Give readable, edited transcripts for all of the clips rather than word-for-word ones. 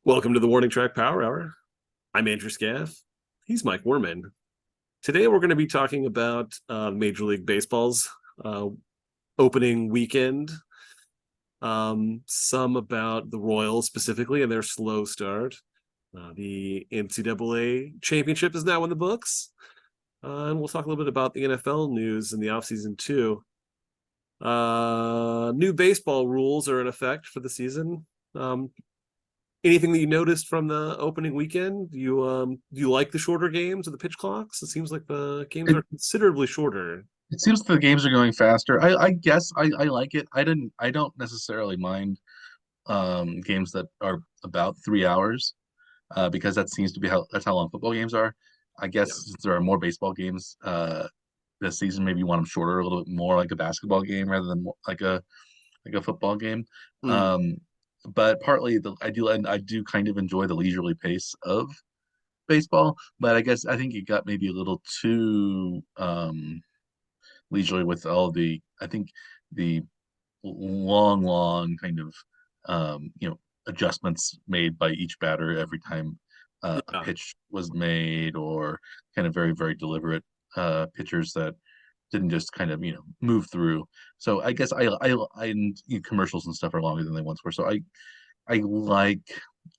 Welcome to the Warning Track Power Hour. I'm Andrew Scaff. He's Mike Werman. Today we're going to be talking about Major League Baseball's uh, opening weekend. Some about the Royals specifically and their slow start. The NCAA championship is now in the books. And we'll talk a little bit about the NFL news in the offseason too. New baseball rules are in effect for the season. Anything that you noticed from the opening weekend? Do you like the shorter games or the pitch clocks? It seems like the games It, are considerably shorter. it seems the games are going faster. I guess I like it. I don't necessarily mind games that are about 3 hours because that seems to be how long football games are. I guess Yeah. since there are more baseball games this season, maybe you want them shorter, a little bit more like a basketball game rather than like a football game. Mm. Um, but partly I do kind of enjoy the leisurely pace of baseball, but I guess I think it got maybe a little too leisurely with all the I think the long kind of adjustments made by each batter every time a Yeah. pitch was made, or kind of very deliberate pitchers that didn't just kind of move through. So I guess and, commercials and stuff are longer than they once were. So I like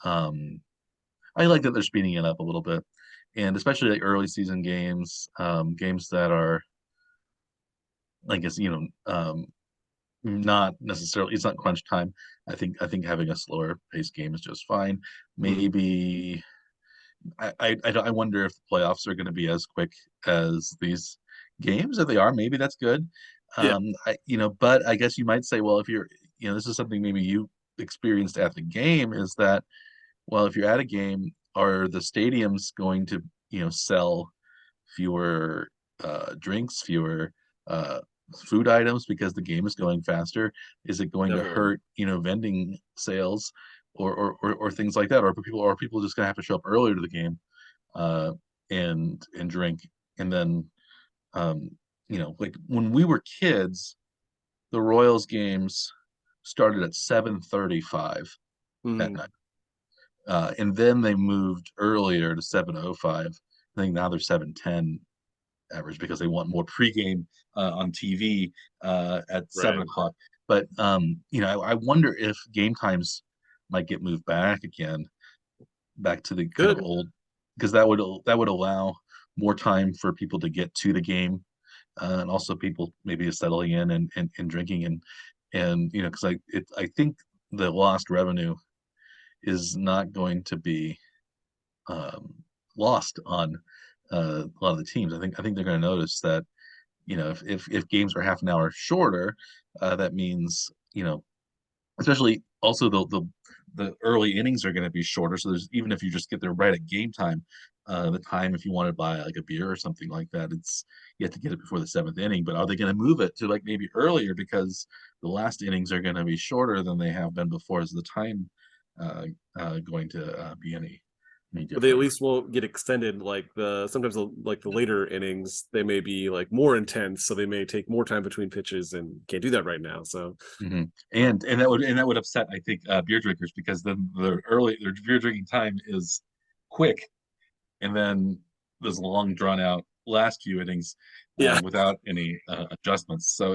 um I like that they're speeding it up a little bit, and especially like early season games, games that are, I guess, not necessarily, it's not crunch time. I think having a slower paced game is just fine. Mm. Maybe I wonder if the playoffs are going to be as quick as these games. If they are, maybe that's good. Yeah. But I guess you might say, well, if you're, this is something maybe you experienced at the game, is that, well, if you're at a game, are the stadiums going to, sell fewer drinks, fewer uh, food items because the game is going faster? Is it going to Definitely. hurt, vending sales, or things like that? Or are people just going to have to show up earlier to the game uh, and drink? And then, um, like when we were kids, the Royals games started at 7:35 at Mm. night. And then they moved earlier to 7:05. I think now they're 7:10 average because they want more pregame on TV at seven Right. o'clock. But I wonder if game times might get moved back again, back to the kind of Good. old, because that would allow more time for people to get to the game, and also people maybe settling in and drinking, and because I think the lost revenue is not going to be um, lost on a lot of the teams. I think they're going to notice that, if games are half an hour shorter, that means, especially also the early innings are going to be shorter. So there's, even if you just get there right at game time, the time, if you want to buy like a beer or something like that, it's, you have to get it before the seventh inning. But are they going to move it to like maybe earlier because the last innings are going to be shorter than they have been before? Is the time uh, going to be any But they at different? least won't get extended like the later innings, they may be like more intense, so they may take more time between pitches and can't do that right now. So Hmm. And that would upset, I think, beer drinkers, because then their beer drinking time is quick, and then there's long drawn out last few innings yeah. without any adjustments. So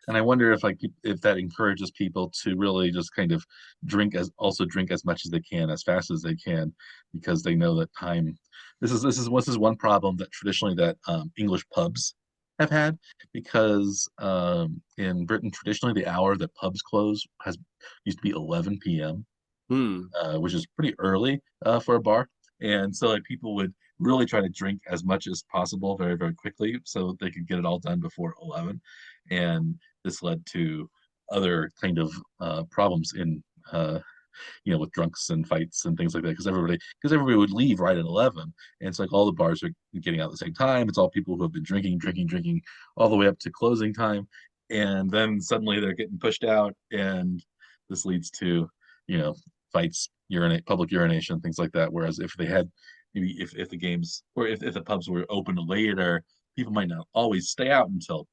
and I wonder if if that encourages people to really just kind of drink as much as they can, as fast as they can, because they know that time. This is one problem that traditionally that English pubs have had, because in Britain traditionally the hour that pubs close has used to be 11 p.m., Hmm. which is pretty early for a bar. And so like people would really try to drink as much as possible very quickly so they could get it all done before 11. And this led to other kind of problems in with drunks and fights and things like that, because everybody would leave right at 11, and it's like all the bars are getting out at the same time. It's all people who have been drinking all the way up to closing time, and then suddenly they're getting pushed out, and this leads to fights, public urination, things like that. Whereas if they had, maybe if the games, or if the pubs were open later, people might not always stay out until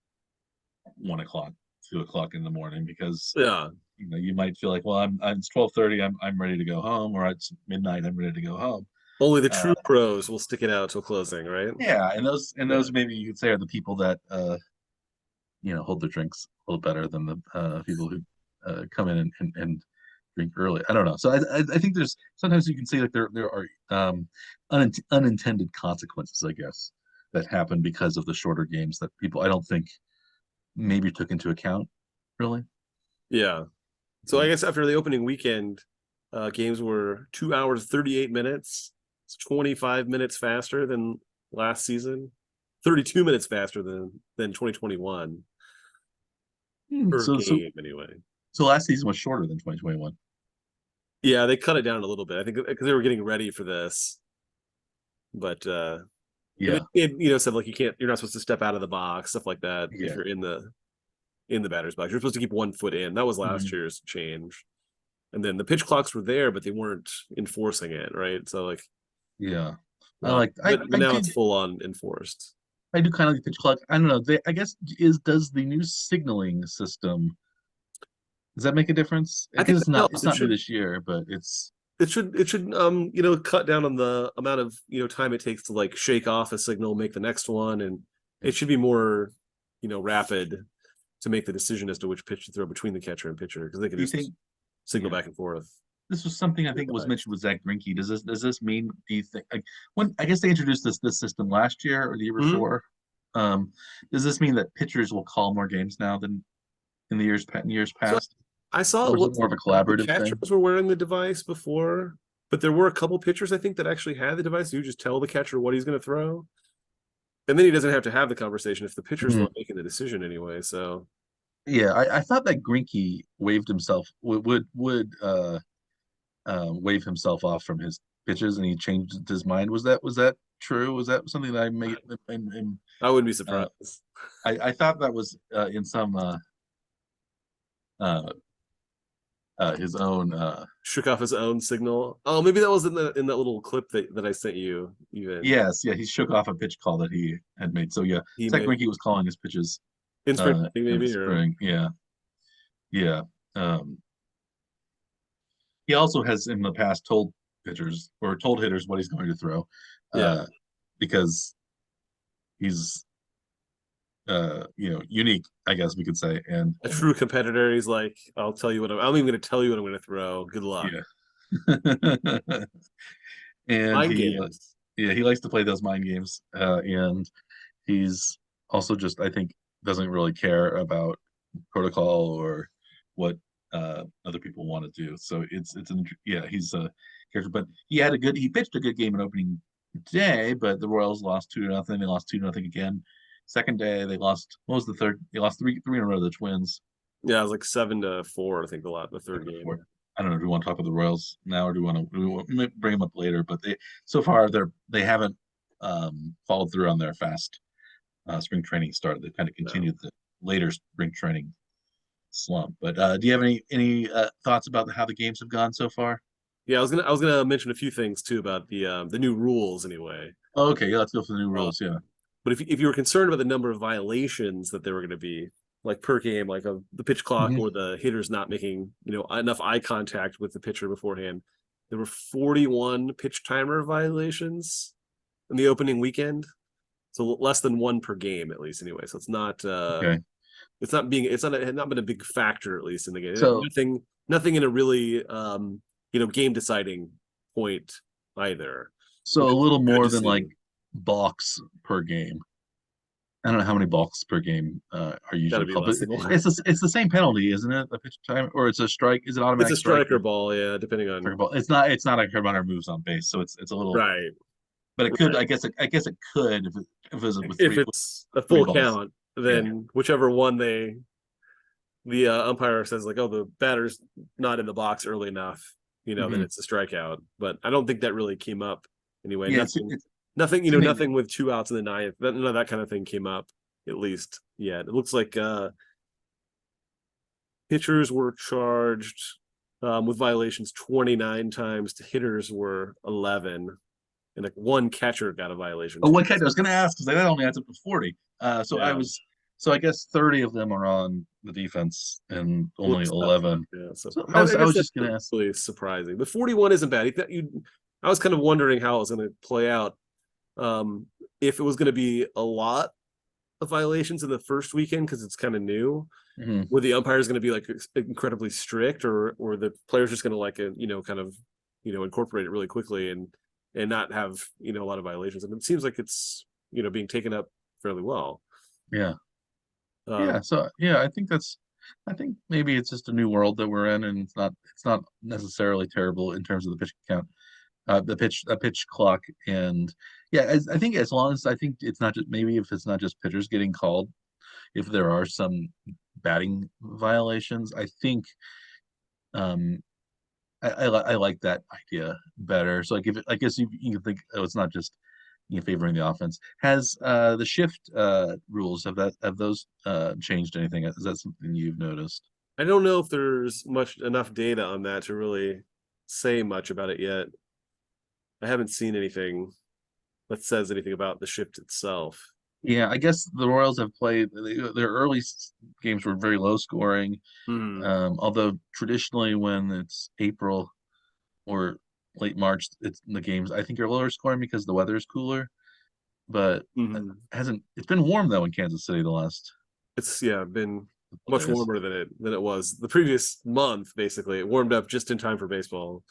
1 o'clock, 2 o'clock in the morning, because Yeah. you might feel like, well, it's 12:30, I'm ready to go home, or it's midnight, I'm ready to go home. Only the Uh, true pros will stick it out till closing, right? yeah, and Yeah. those maybe you could say are the people that hold their drinks a little better than the people who come in and drink early. I don't know. So I think there's sometimes you can see like there are unintended consequences, I guess, that happen because of the shorter games that people I don't think maybe took into account really. Yeah. So I guess after the opening weekend, games were 2 hours 38 minutes. It's 25 minutes faster than last season, 32 minutes faster than 2021 per So game anyway. so last season was shorter than 2021. Yeah, they cut it down a little bit. I think because they were getting ready for this, but and Yeah, it said like you're not supposed to step out of the box, stuff like that. If yeah. you're in the batter's box, you're supposed to keep 1 foot in. That was last Mhm. year's change. And then the pitch clocks were there, but they weren't enforcing it, right? So like, Yeah. I uh, like but now it's full on enforced. I do kind of like the pitch clock. I don't know. I guess does the new signaling system does that make a difference? I think Because that it's helps. not new this year, but it's It should cut down on the amount of time it takes to like shake off a signal, make the next one, and it should be more rapid to make the decision as to which pitch to throw between the catcher and pitcher because they can do you think just signal yeah. back and forth. This was something I think was mentioned with Zach Greinke. Does this mean do you think like when I guess they introduced this system last year or the year Mhm. before? Um, does this mean that pitchers will call more games now than in the years So past? I saw Or it is it looked more of a like the collaborative thing? catchers were wearing the device before, but there were a couple pitchers I think that actually had the device. You just tell the catcher what he's going to throw, and then he doesn't have to have the conversation if the pitcher's the Hmm. one making the decision anyway. So Yeah, I thought that Greinke waived himself would waive himself off from his pitches, and he changed his mind. Was that true? Was that something that I made? I wouldn't be Uh, surprised. I thought that was in some uh, his own. Shook off his own signal. Oh, maybe that was in that little clip that I sent you. Even Yes, yeah, he shook off a pitch call that he had made. So yeah, he Zach made Greinke was calling his pitches in spring training in the maybe or spring. Yeah, yeah. Um, he also has in the past told pitchers or told hitters what he's going to throw, yeah. uh, because he's unique, I guess we could say. And A true competitor. He's like, I'll tell you what I'm even going to tell you what I'm going to throw. Good luck. yeah, and Mind he games. yeah, he likes to play those mind games. And he's also just I think doesn't really care about protocol or what other people want to do. So yeah, he's a character, but he pitched a good game in opening day, but the Royals lost 2-0. They lost 2-0 again. Second day they lost. What was the third? They lost three in a row to the Twins. Yeah, it was like 7-4. I think the third game. I don't know. Do we want to talk about the Royals now, or we want to bring them up later? But so far they haven't followed through on their fast spring training start. They've kind of No. continued the later spring training slump. But do you have any thoughts about how the games have gone so far? Yeah, I was gonna mention a few things too about the new rules anyway. Oh, okay, yeah, let's go for the new Uh, rules. Yeah. but if you were concerned about the number of violations that there were going to be, like per game, like of the pitch clock Mhm. or the hitters not making enough eye contact with the pitcher beforehand, there were 41 pitch timer violations in the opening weekend. So less than one per game at least anyway. So Okay. it's not been a big factor at least in the game. So Nothing in a really game deciding point either, so which a is little good more to than see. like balks per game. I don't know how many balks per game are Got to usually be called, but less than one. it's the same penalty, isn't it? A pitch time or it's a strike? Is it It's automatic a strike striker or ball, yeah, depending strike on ball? It's not a runner moves on base, so it's a little. right, But it could. right. I guess it could if it was with If it's a three full balls. count, Yeah. then whichever one the umpire says like, oh, the batter's not in the box early enough, then Hmm. it's a strikeout. But I don't think that really came up anyway. Yeah. Nothing, Too many. nothing with 2 outs in the ninth. None of that kind of thing came up at least yet. It looks like pitchers were charged with violations 29 times. To hitters were 11, and like one catcher got a violation Oh, too. what kind? I was going to ask because that only adds up to 40. So I Yeah, was So I guess 30 of them are on the defense and only Looks tough. 11. Yeah, so So I I guess was that's just gonna ask. really surprising. The 41 isn't bad. I was kind of wondering how it was going to play out. Um, if it was going to be a lot of violations in the first weekend because it's kind of new, Mhm. were the umpires going to be like incredibly strict, or the players just going to like kind of incorporate it really quickly and not have a lot of violations? And it seems like it's being taken up fairly well. Yeah. Um, Yeah. So yeah, I think maybe it's just a new world that we're in, and it's not necessarily terrible in terms of the pitch count, the pitch clock, and yeah, I think as long as I think it's not just maybe if it's not just pitchers getting called, if there are some batting violations, I think um I like that idea better. So like if I guess you can think, oh, it's not just favoring the offense. Has the shift rules have those changed anything? Is that something you've noticed? I don't know if there's enough data on that to really say much about it yet. I haven't seen anything that says anything about the shift itself. Yeah, I guess the Royals have played their early games were very low scoring. Hmm. Although traditionally when it's April or late March, it's the games I think are lower scoring because the weather is cooler. But Hmm. hasn't it's been warm though in Kansas City the last It's been couple much days. warmer than it was the previous month. Basically, it warmed up just in time for baseball.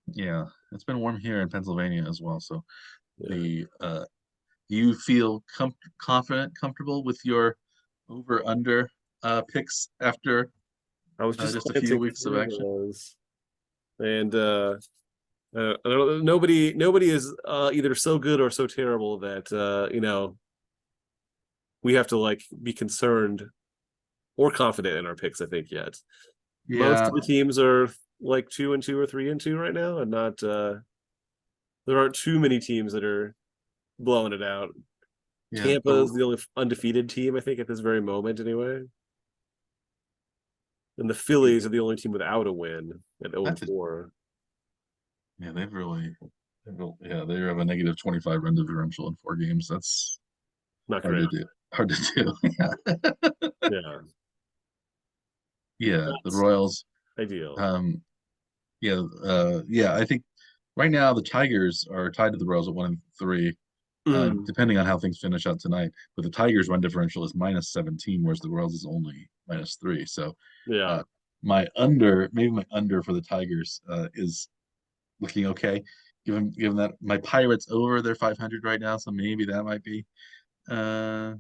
Yeah, it's been warm here in Pennsylvania as well. So Yeah, the do you feel comfortable with your over under picks after I was just just a few glancing weeks of through action? those, and I don't, nobody is either so good or so terrible that we have to like be concerned or confident in our picks. I think yet most Yeah, of the teams are like 2-2 or 3-2 right now, and not there aren't too many teams that are blowing it out. yeah. Tampa is the only undefeated team I think at this very moment, anyway. And the Phillies are the only team without a win at 0 and That's it. 4. Yeah, yeah, they have a negative 25 run differential in 4 games. That's Not hard great. to do. Hard to do. Yeah. Yeah, Yeah, the that's Royals. ideal. Yeah, I think right now the Tigers are tied to the Royals at 1-3, Mm, depending on how things finish out tonight. But the Tigers' run differential is minus 17, whereas the Royals is only minus 3. So yeah, uh, maybe my under for the Tigers is looking okay, given that my Pirates over they're 500 right now, so maybe that might be uh,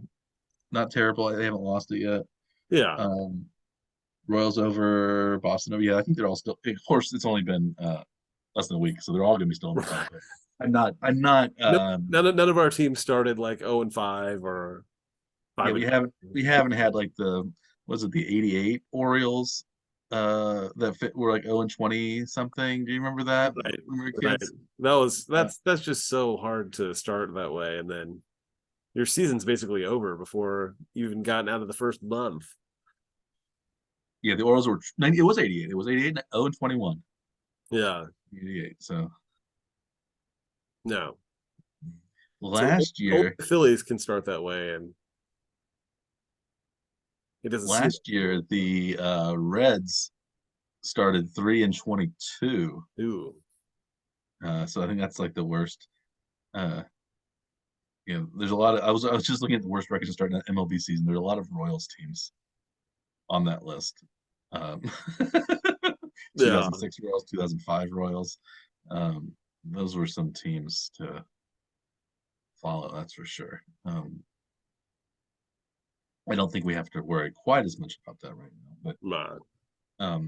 not terrible. They haven't lost it yet. yeah. Um, Royals over Boston over. Yeah, I think they're all still. Of course, it's only been less than a week, so they're all going to be still in the fight. But I'm not. No, none of our teams started like 0 and 5 or Yeah, 5 and we haven't had like the was it the '88 Orioles that were like 0-20 something. Do you remember that right, when we were right. kids? Uh, That's just so hard to start that way, and then your season's basically over before you even gotten out of the first month. yeah, the Orioles were 90, it was 88. It was 88 0-21. Yeah, 88. So no. So last only year, the Phillies can start that way, and it doesn't seem last year the Reds started 3-22. ooh. So I think that's like the worst. Uh, there's a lot of I was just looking at the worst records to start in the MLB season. There's a lot of Royals teams on that list. Um, Yeah. 2006 Royals, 2005 Royals. Um, those were some teams to follow, that's for sure. I don't think we have to worry quite as much about that right now, Nah. but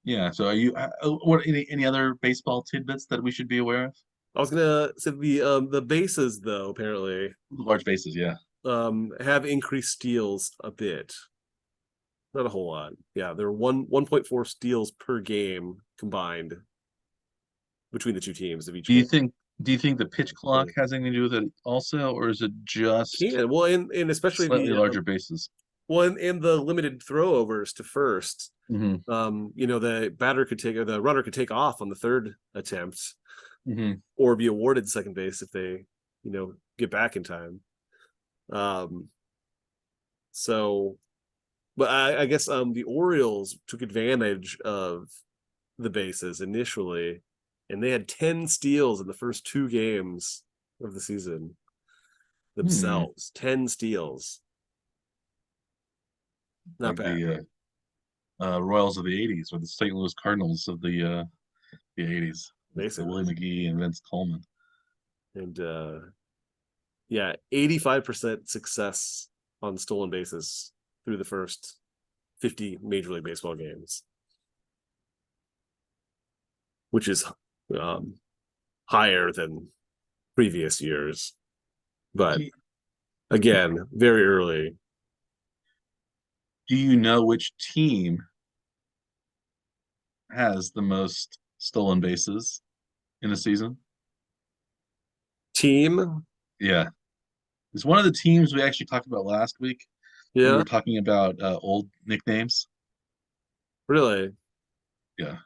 yeah. So, are you? What any other baseball tidbits that we should be aware of? I was gonna say the bases though apparently Large bases, yeah. have increased steals a bit. Not a whole lot. Yeah, there are 1.4 steals per game combined between the two teams of each Do you game. think? Do you think the pitch clock has anything to do with it also, or is it just Can well, and especially slightly larger bases? in the limited throwovers to first. Hmm. The batter could take or the runner could take off on the third attempt Hmm. or be awarded second base if they, get back in time. Um, So, but I guess the Orioles took advantage of the bases initially, and they had 10 steals in the first 2 games of the season Hmm. themselves. 10 steals. Not Like bad. the Royals of the '80s or the St. Louis Cardinals of the '80s with Basically. Willie McGee and Vince Coleman. And yeah, 85% success on stolen bases through the first 50 Major League Baseball games, which is um, higher than previous years. But Do you, again, very early. do you know which team has the most stolen bases in a season? Team, Yeah, it's one of the teams we actually talked about last week when we yeah, were talking about old nicknames. really, Yeah,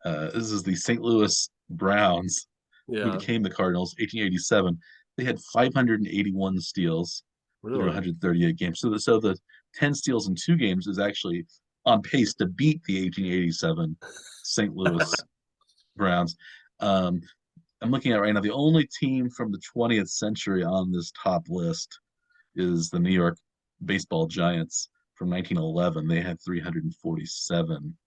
this is the St. Louis Browns, who yeah, became the Cardinals, 1887. They had 581 steals through really. 138 games. So the 10 steals in 2 games is actually on pace to beat the 1887 St. Louis Browns. Um, I'm looking at right now. The only team from the 20th century on this top list is the New York Baseball Giants from 1911. They had 347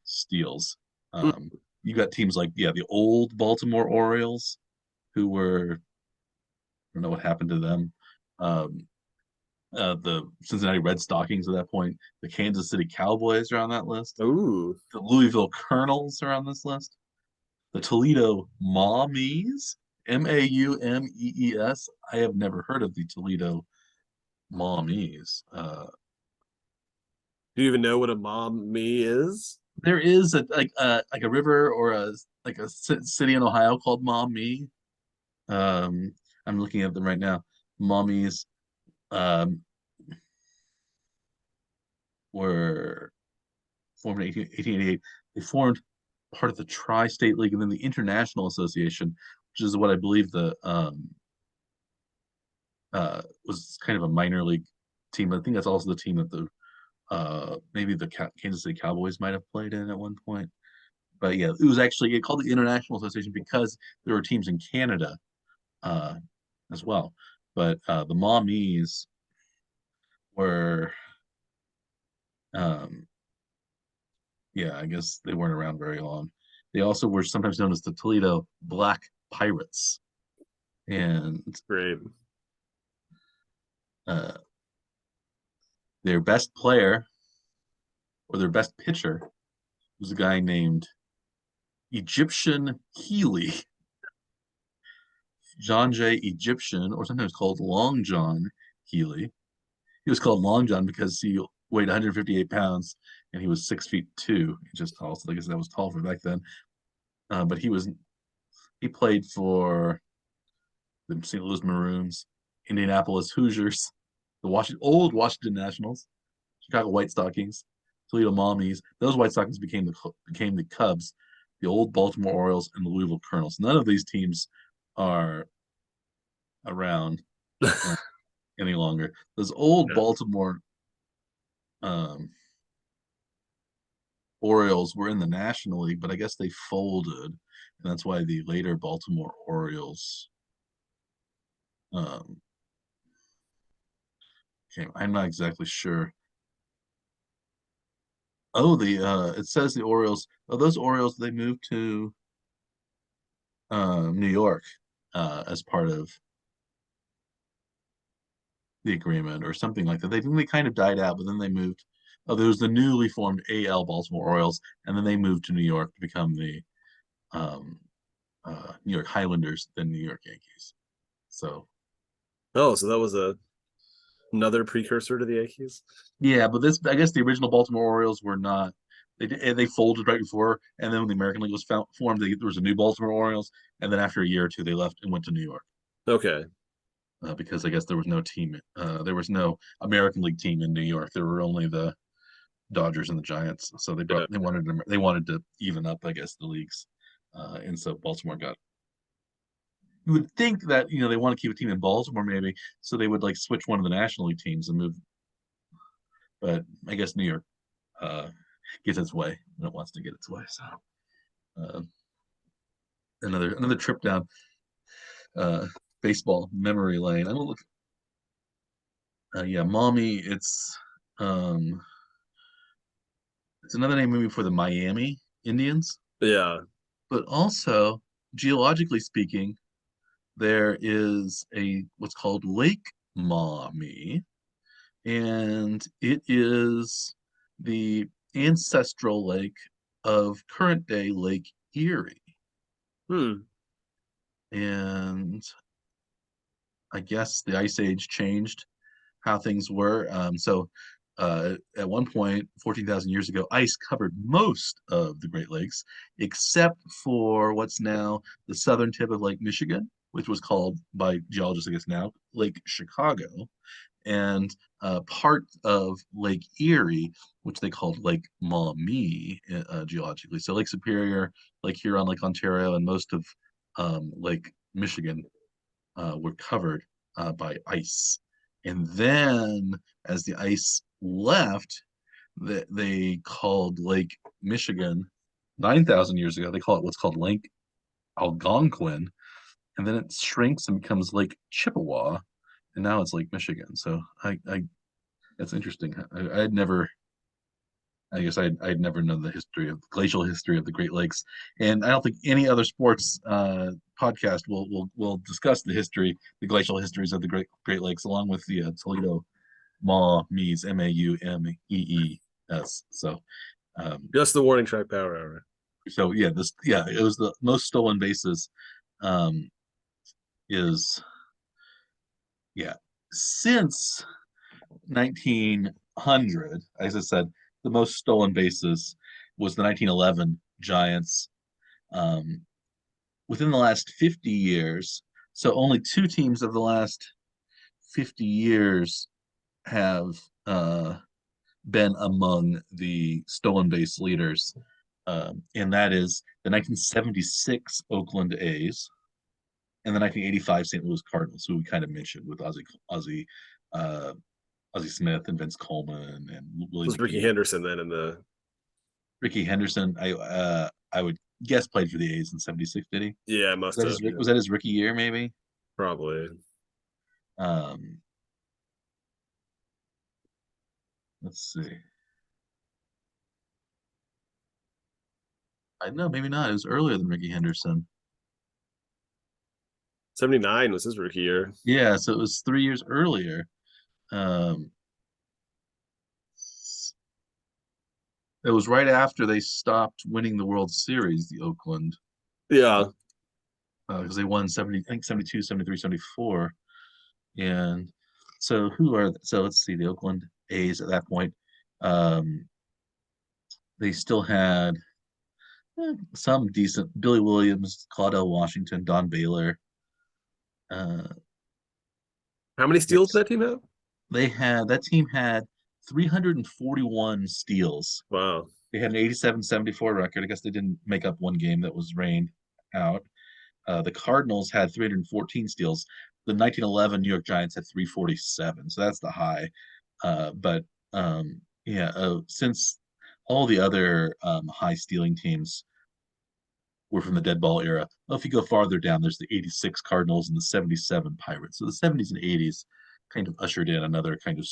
steals. Mm. You got teams like the old Baltimore Orioles, who were, I don't know what happened to them. Um, the Cincinnati Red Stockings at that point. The Kansas City Cowboys are on that list. Ooh, The Louisville Colonels are on this list. The Toledo Mommies, Maumees. I have never heard of the Toledo Mommies. do you even know what a mom me is? There is a river or a city in Ohio called Maumee. Um, I'm looking at them right now. Mommies um, were formed in 1888. They formed part of the Tri-State League and then the International Association, which is what I believe the was kind of a minor league team. I think that's also the team that the maybe the Kansas City Cowboys might have played in at one point. But yeah, it was actually called the International Association because there were teams in Canada uh, as well. But the Mommies were, um, yeah, I guess they weren't around very long. They also were sometimes known as the Toledo Black Pirates, and Great. uh, their best player or their best pitcher was a guy named Egyptian Healy, John J. Egyptian, or sometimes called Long John Healy. He was called Long John because he weighed 158 pounds and he was 6 feet 2 inches tall. So I guess that was tall for back then. But he played for the St. Louis Maroons, Indianapolis Hoosiers, the old Washington Nationals, Chicago White Stockings, Toledo Mommies. Those White Stockings became the Cubs, the old Baltimore Orioles, and the Louisville Colonels. None of these teams are around uh, any longer. Those old Yeah. Baltimore um, Orioles were in the National League, but I guess they folded, and that's why the later Baltimore Orioles um, came. I'm not exactly sure. Oh, the it says the Orioles. Oh, those Orioles they moved to New York as part of the agreement or something like that. They kind of died out, but then they moved. Oh, there was the newly formed AL Baltimore Orioles, and then they moved to New York to become the um, New York Highlanders, then New York Yankees. So Oh, so that was another precursor to the Yankees. yeah, but this I guess the original Baltimore Orioles were not. They folded right before, and then when the American League was formed, there was a new Baltimore Orioles, and then after a year or two, they left and went to New York Okay. because I guess there was no team. There was no American League team in New York. There were only the Dodgers and the Giants. So Yeah. they wanted to even up, I guess, the leagues, and so Baltimore got. You would think that they want to keep a team in Baltimore maybe, so they would like switch one of the National League teams and move. but I guess New York gets its way when it wants to get its way. So uh, another trip down uh, baseball memory lane. I'm gonna look. Yeah, Mommy. Um, it's another name maybe for the Miami Indians, Yeah. but also geologically speaking, there is a what's called Lake Maumee, and it is the ancestral lake of current day Lake Erie. Hmm. And I guess the Ice Age changed how things were. At one point, 14,000 years ago, ice covered most of the Great Lakes, except for what's now the southern tip of Lake Michigan, which was called by geologists, I guess now, Lake Chicago, and part of Lake Erie, which they called Lake Maumee geologically. So Lake Superior, Lake Huron, Lake Ontario, and most of Lake Michigan were covered by ice. And then as the ice left, they called Lake Michigan 9,000 years ago. They call it what's called Lake Algonquin. And then it shrinks and becomes Lake Chippewa. And now it's Lake Michigan. So that's interesting. I'd never, I guess I'd never known the history of glacial history of the Great Lakes, and I don't think any other sports podcast will discuss the glacial histories of the Great Lakes, along with the Toledo Maumee, Maees. Just the warning track power hour. So yeah, it was the most stolen bases. Um, is yeah since 1900, as I said, the most stolen bases was the 1911 Giants. Um, Within the last 50 years, so only two teams of the last 50 years have been among the stolen base leaders, and that is the 1976 Oakland A's and the 1985 St. Louis Cardinals, who we kind of mentioned with uh, Ozzie Smith and Vince Coleman and Willie Was Ricky McGee. Henderson then in the? Ricky Henderson, I would guess played for the A's in '76. Did he? Yeah, must have. Yeah. Was that his rookie year? Maybe. Probably. Um, let's see. I know, maybe not. It was earlier than Ricky Henderson. 79 was his rookie year. Yeah, so it was 3 years earlier. Um, it was right after they stopped winning the World Series, the Oakland, Yeah. because they won 70, I think 72, 73, 74. And so let's see, the Oakland A's at that point. Um, they still had some decent Billy Williams, Claudell Washington, Don Baylor. Uh, How many steals did that team have? that team had 341 steals. Wow. They had an 87-74 record. I guess they didn't make up one game that was rained out. The Cardinals had 314 steals. The 1911 New York Giants had 347, so that's the high. But yeah, since all the other high stealing teams were from the dead ball era. Well, if you go farther down, there's the 86 Cardinals and the 77 Pirates. So the 70s and 80s kind of ushered in another kind of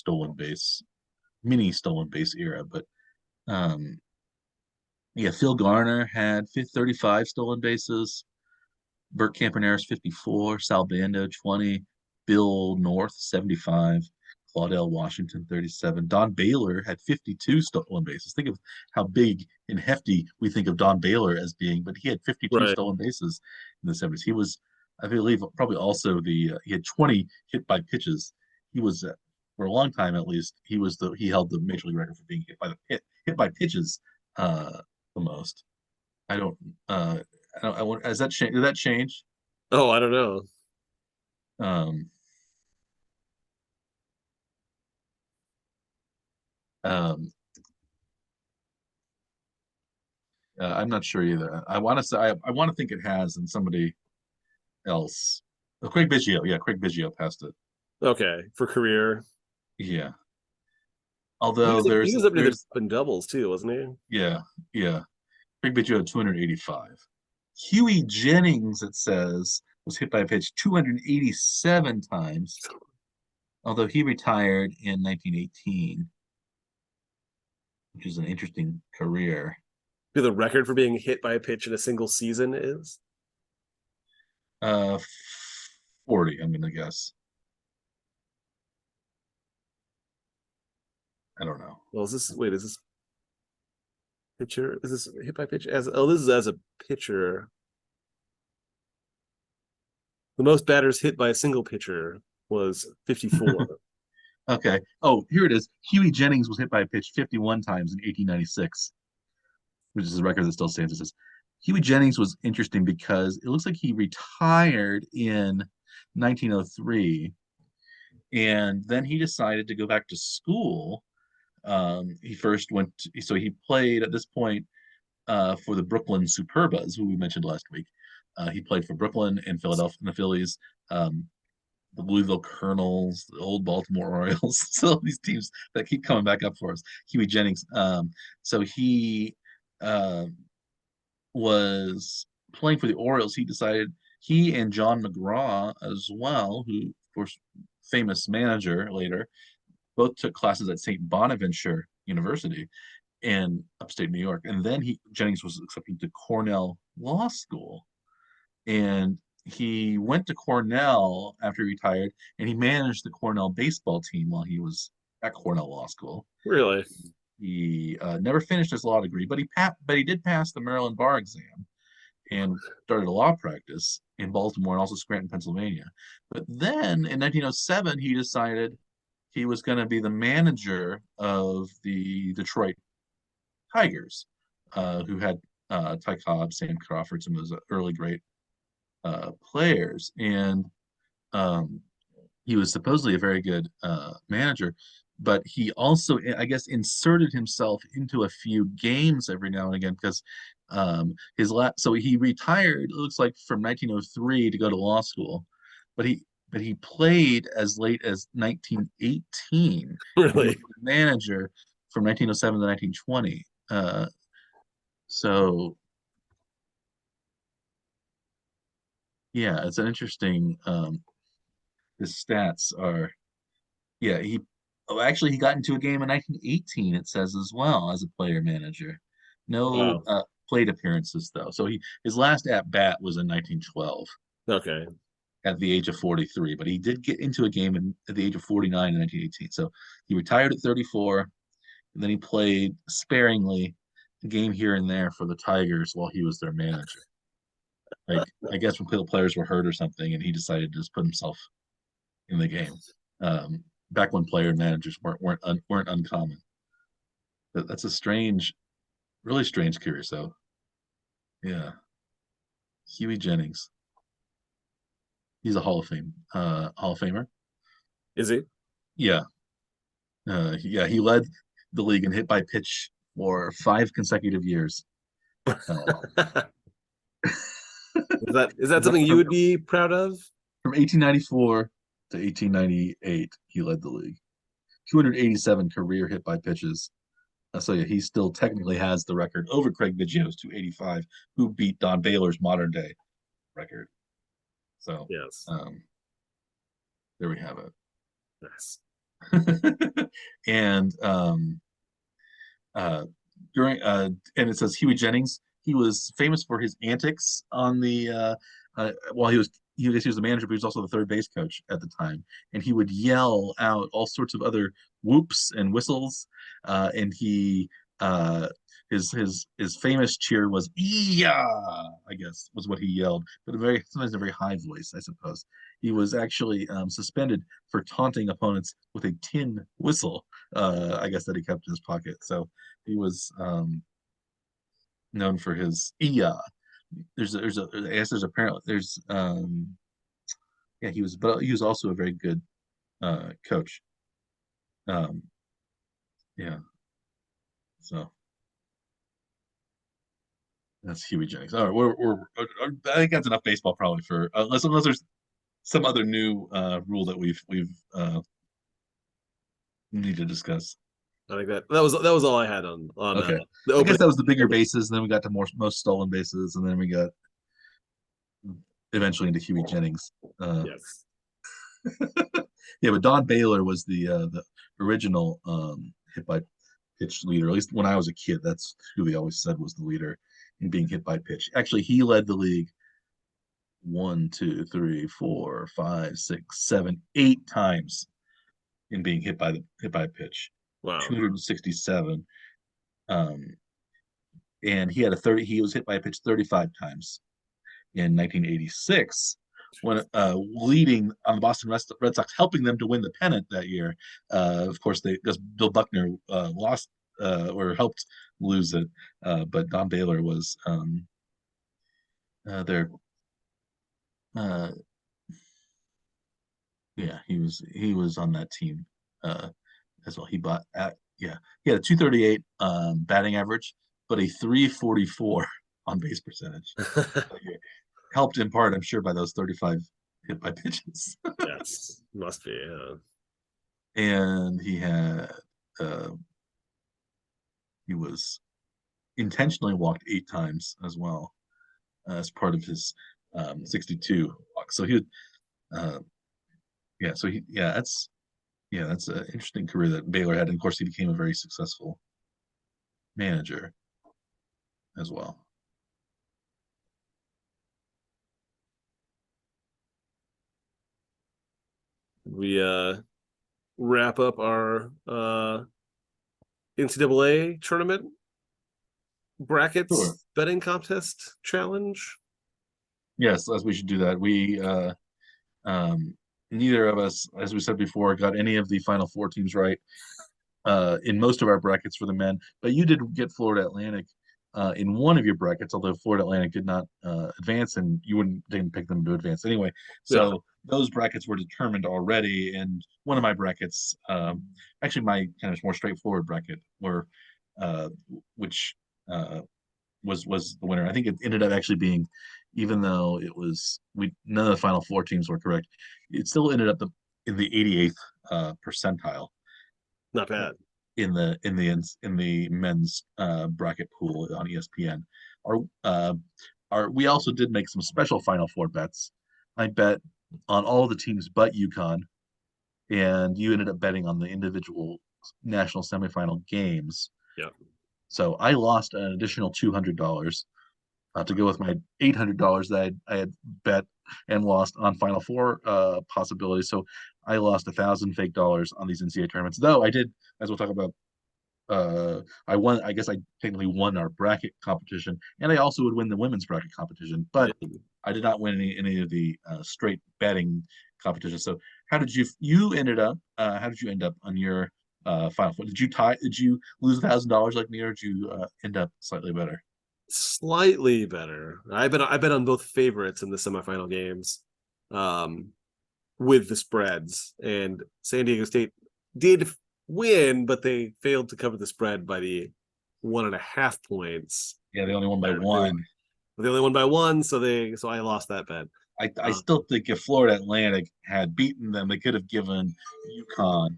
mini stolen base era. But um, yeah, Phil Garner had 35 stolen bases. Bert Campaneris 54, Sal Bando 20, Bill North 75, Claudell Washington 37. Don Baylor had 52 stolen bases. Think of how big and hefty we think of Don Baylor as being, but he had 52 Right. stolen bases in the 70s. He was, I believe, probably also he had 20 hit by pitches. He was for a long time at least. He held the major league record for being hit by pitches the most. I don't I want has that changed? Did that change? Oh, I don't know. Um, um, I'm not sure either. I want to say I want to think it has, and somebody else. Oh, Craig Biggio, yeah, Craig Biggio passed it. Okay, for career. Yeah. Although He was up to there's the doubles too, wasn't he? yeah, yeah. Craig Biggio had 285. Huey Jennings, it says, was hit by a pitch 287 times, although he retired in 1918, which is an interesting career. Who the record for being hit by a pitch in a single season is? Uh, 40, I'm gonna guess. I don't know. Well, is this pitcher? Is this hit by pitch this is as a pitcher. The most batters hit by a single pitcher was 54. Okay. Oh, here it is. Huey Jennings was hit by a pitch 51 times in 1896, which is a record that still stands. It says Huey Jennings was interesting because it looks like he retired in 1903, and then he decided to go back to school. He first went so he played at this point for the Brooklyn Superbas, who we mentioned last week. He played for Brooklyn and Philadelphia and the Phillies, the Louisville Colonels, the old Baltimore Orioles. So these teams that keep coming back up for us. Huey Jennings. So he uh, was playing for the Orioles. He decided he and John McGraw as well, who of course famous manager later, both took classes at St. Bonaventure University in upstate New York. And then Jennings was accepted to Cornell Law School. And he went to Cornell after he retired, and he managed the Cornell baseball team while he was at Cornell Law School. Really? He never finished his law degree, but he did pass the Maryland bar exam and started a law practice in Baltimore and also Scranton, Pennsylvania. But then in 1907, he decided he was going to be the manager of the Detroit Tigers, who had Ty Cobb, Sam Crawford, some of those early great players. And he was supposedly a very good manager, but he also, I guess, inserted himself into a few games every now and again because so he retired, it looks like, from 1903 to go to law school, but he played as late as 1918. And he was Really? manager from 1907 to 1920. So yeah, it's an interesting. His stats are, yeah. He got into a game in 1918. It says as well as a player manager. No Wow. plate appearances though. So his last at bat was in 1912 Okay. at the age of 43. But he did get into a game at the age of 49 in 1918. So he retired at 34, and then he played sparingly a game here and there for the Tigers while he was their manager. Like I guess when players were hurt or something, and he decided to just put himself in the game. Back when player managers weren't uncommon. That's a strange, really strange career. So yeah, Huey Jennings, he's a Hall of Famer. Is he? Yeah, yeah, he led the league in hit by pitch for 5 consecutive years. Is that From something you would be proud of? 1894 to 1898, he led the league. 287 career hit by pitches. So yeah, he still technically has the record over Craig Biggio's 285, who beat Don Baylor's modern day record. So Yes. there we have Yes. it. And during and it says Huey Jennings, he was famous for his antics on the while he was the manager, but he was also the third base coach at the time. And he would yell out all sorts of other whoops and whistles. And he his famous cheer was "Yeah," I guess was what he yelled, but sometimes a very high voice, I suppose. He was actually suspended for taunting opponents with a tin whistle, I guess, that he kept in his pocket. So he was known for his "Yeah." I guess there's apparently there's yeah, he was also a very good coach. Um, yeah, so that's Huey Jennings. All right, I think that's enough baseball probably for unless there's some other new rule that we've need to discuss. I think that was all I had on Okay. the I guess opening. that was the bigger bases, and then we got to most stolen bases, and then we got eventually into Huey Jennings. Yes. Yeah, but Don Baylor was the original hit by pitch leader. At least when I was a kid, that's who they always said was the leader in being hit by pitch. Actually, he led the league 8 times in being hit by a pitch. Wow. 267. Um, and he had a 30. He was hit by a pitch 35 times in 1986 when leading on the Boston Red Sox, helping them to win the pennant that year. Of course, because Bill Buckner lost or helped lose it, but Don Baylor was their uh, yeah, he was on that team as well. He had a 238 batting average, but a 344 on base percentage. Helped in part, I'm sure, by those 35 hit by pitches. Yes, must be. Yeah. And uh, he was intentionally walked 8 times as well as part of his 62 walk. So he would, uh, yeah, so he, that's an interesting career that Baylor had. And of course, he became a very successful manager as well. We wrap up our NCAA tournament Sure. brackets betting contest challenge. Yes, as we should do that. Um, neither of us, as we said before, got any of the Final Four teams right in most of our brackets for the men, but you did get Florida Atlantic in one of your brackets, although Florida Atlantic did not advance, and didn't pick them to advance anyway. Yeah. So those brackets were determined already, and one of my brackets, actually my kind of more straightforward bracket, were uh, which was the winner. I think it ended up actually being, even though it was none of the Final Four teams were correct, it still ended up in the 88th percentile Not bad. in the men's bracket pool on ESPN. Our we also did make some special Final Four bets. I bet on all the teams but UConn, and you ended up betting on the individual national semifinal games. Yeah. So I lost an additional $200 to go with my $800 that I had bet and lost on Final Four possibilities. So I lost 1,000 fake dollars on these NCAA tournaments. Though I did, as we'll talk about, I won. I guess I technically won our bracket competition, and I also would win the women's bracket competition. But I did not win any of the straight betting competitions. So how did you ended up? How did you end up on your Final Four? Did you tie? Did you lose $1,000 like me, or did you end up slightly better? Slightly better. I bet on both favorites in the semifinal games, um, with the spreads, and San Diego State did win, but they failed to cover the spread by the 1.5 points. Yeah, they only won by They one. only won by one, so I lost that bet. I still think if Florida Atlantic had beaten them, they could have given UConn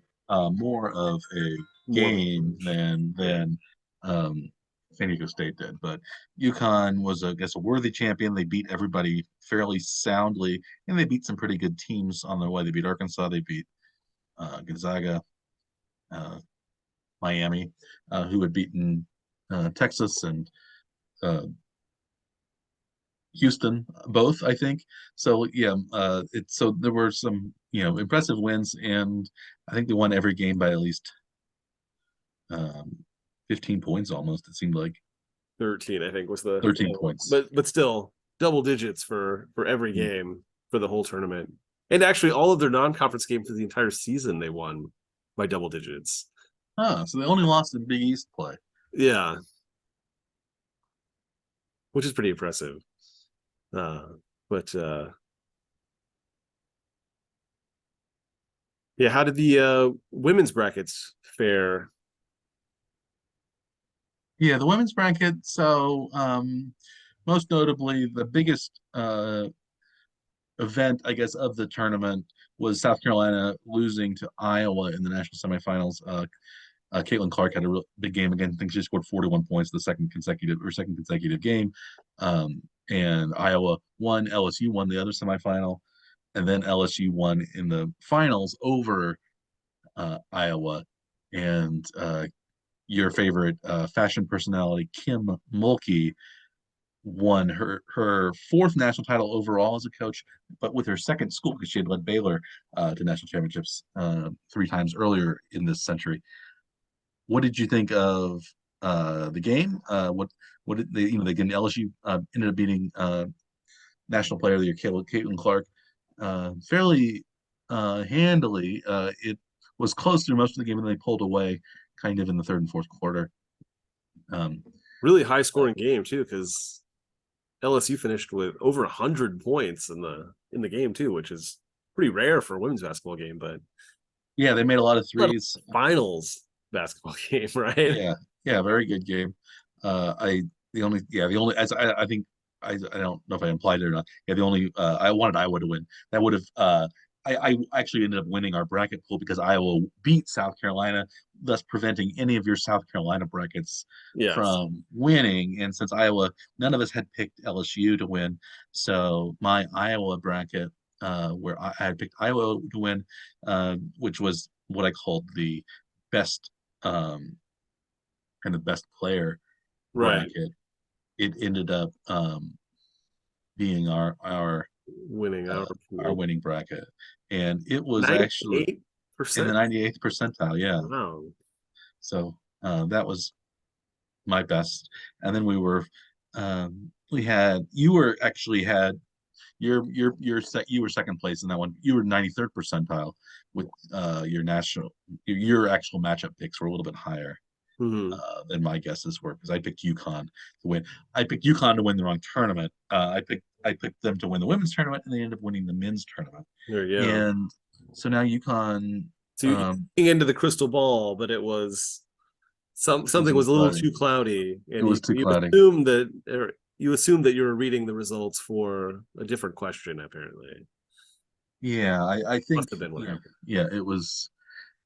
more of a More game than um, San Diego State did. But UConn was, I guess, a worthy champion. They beat everybody fairly soundly, and they beat some pretty good teams on their way. They beat Arkansas. They beat Gonzaga, uh, Miami, who had beaten Texas and uh, Houston, both, I think. So yeah, so there were some impressive wins, and I think they won every game by at least um, 15 points almost. It seemed like 13, I think, was the 13 points. but still double digits for every Mm. game for the whole tournament. And actually all of their non-conference games for the entire season they won by double digits. So they only lost in Big East play. Yeah. Which is pretty impressive. But yeah, how did the women's brackets fare? Yeah, the women's bracket. So most notably, the biggest event, I guess, of the tournament was South Carolina losing to Iowa in the national semifinals. Caitlin Clark had a real big game again. I think she scored 41 points the second consecutive game. And Iowa won. LSU won the other semifinal, and then LSU won in the finals over Iowa. And your favorite fashion personality, Kim Mulkey, won her fourth national title overall as a coach, but with her second school because she had led Baylor to national championships 3 times earlier in this century. What did you think of the game? What did they, again, LSU ended up beating National Player of the Year Caitlin Clark fairly handily. It was close through most of the game, and they pulled away kind of in the third and fourth quarter. Really high scoring game too, because LSU finished with over 100 points in the game too, which is pretty rare for a women's basketball game. But yeah, they made a lot of threes. Finals basketball game, right? Yeah, very good game. I the only as I think I don't know if I implied it or not. Yeah, the only I wanted Iowa to win. That would have I actually ended up winning our bracket pool because Iowa beat South Carolina, thus preventing any of your South Carolina brackets Yes. from winning. And since Iowa, none of us had picked LSU to win, so my Iowa bracket, where I had picked Iowa to win, which was what I called the best kind of best player Right. bracket, it ended up being Winning our our pool. winning bracket, and it was actually in the 98%. 98th percentile. Yeah, Wow. so that was my best. And then we had you were actually had you were second place in that one. You were 93rd percentile with your actual matchup picks were a little bit higher Mm-hmm. than my guesses were because I picked UConn to win. I picked UConn to win the wrong tournament. I picked them to win the women's tournament, and they ended up winning the men's tournament. There you go. And so now UConn, So you're looking into the crystal ball, but it was was a something little was a little cloudy. too cloudy, It and was too you cloudy. assumed that you assumed that you were reading the results for a different question. Apparently, Yeah, I must think have been what happened. yeah, it was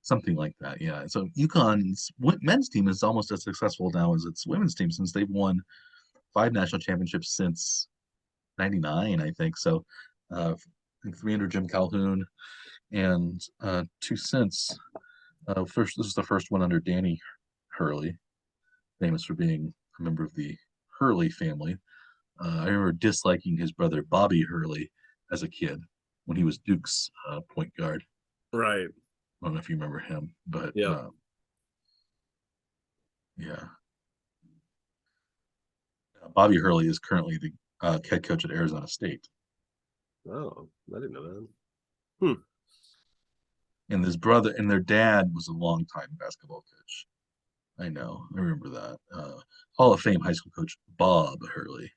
something like that. Yeah. So UConn's men's team is almost as successful now as its women's team since they've won 5 national championships since '99, I think. So, I think 3 under Jim Calhoun and 2 since. This is the first one under Danny Hurley, famous for being a member of the Hurley family. I remember disliking his brother Bobby Hurley as a kid when he was Duke's point guard. Right. I don't know if you remember him, but Yeah. yeah. Bobby Hurley is currently the head coach at Arizona State. Oh, I didn't know that. Hmm. And his brother and their dad was a longtime basketball coach. I know, I remember that. Hall of Fame high school coach Bob Hurley,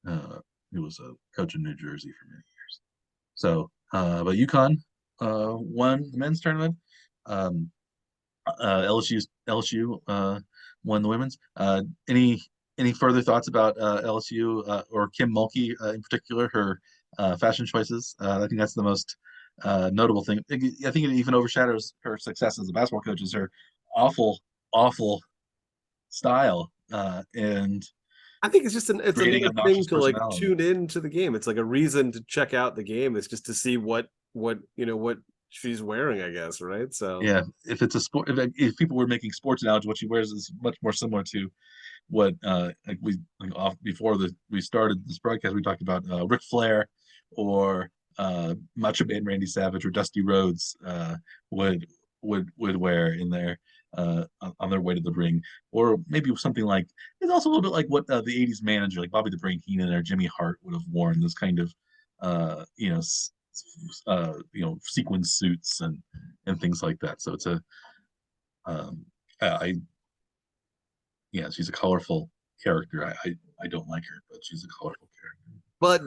who was a coach in New Jersey for many years. So, but UConn won the men's tournament. LSU won the women's. Any further thoughts about LSU or Kim Mulkey in particular? Her fashion choices. I think that's the most notable thing. I think it even overshadows her success as a basketball coach. Is her awful style and I think it's grating, another thing obnoxious to like personality. tune in to the game. It's like a reason to check out the game. It's just to see what she's wearing, I guess, right? So Yeah, if it's a sport, if people were making sports analogy, what she wears is much more similar to what like off before we started this broadcast. We talked about Ric Flair or Macho Man Randy Savage or Dusty Rhodes would would wear in their on their way to the ring, or maybe something like it's also a little bit like what the '80s manager like Bobby the Brain Heenan or Jimmy Hart would have worn, this kind of uh, you know sequin suits and things like that. So it's a um, I yeah, she's a colorful character. I don't like her, but she's a colorful character. but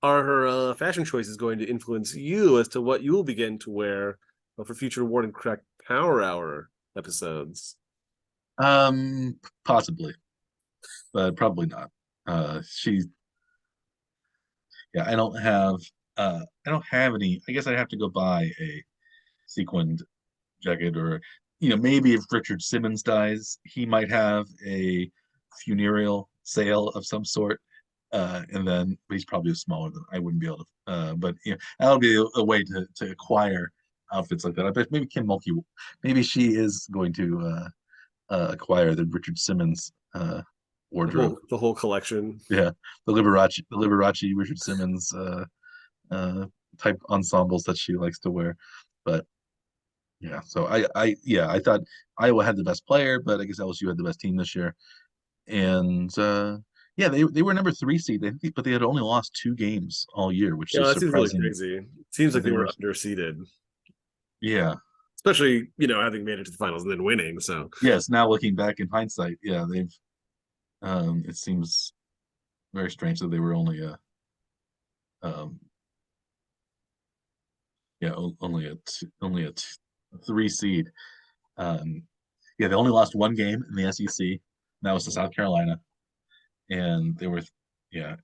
are her fashion choices going to influence you as to what you'll begin to wear for future Ward and Crack Power Hour episodes? Possibly, but probably not. She yeah, I don't have any. I guess I'd have to go buy a sequined jacket or maybe if Richard Simmons dies, he might have a funereal sale of some sort. And then but he's probably smaller than I wouldn't be able to. But that'll be a way to acquire outfits like that. I bet maybe Kim Mulkey, maybe she is going to acquire the Richard Simmons wardrobe. The whole collection. Yeah, the Liberace Richard Simmons uh, type ensembles that she likes to wear. But yeah, so I thought Iowa had the best player, but I guess LSU had the best team this year. And yeah, they were number 3 seed, but they had only lost 2 games all year, which Yeah, is that seems really surprising crazy. Seems that like they they were. were underseeded, Yeah, especially having made it to the finals and then winning. So yes. Now looking back in hindsight, yeah, they've. It seems very strange that they were only um, yeah, only a 3 seed. Um, yeah, they only lost 1 game in the SEC. And that was to South Carolina, and they were, yeah,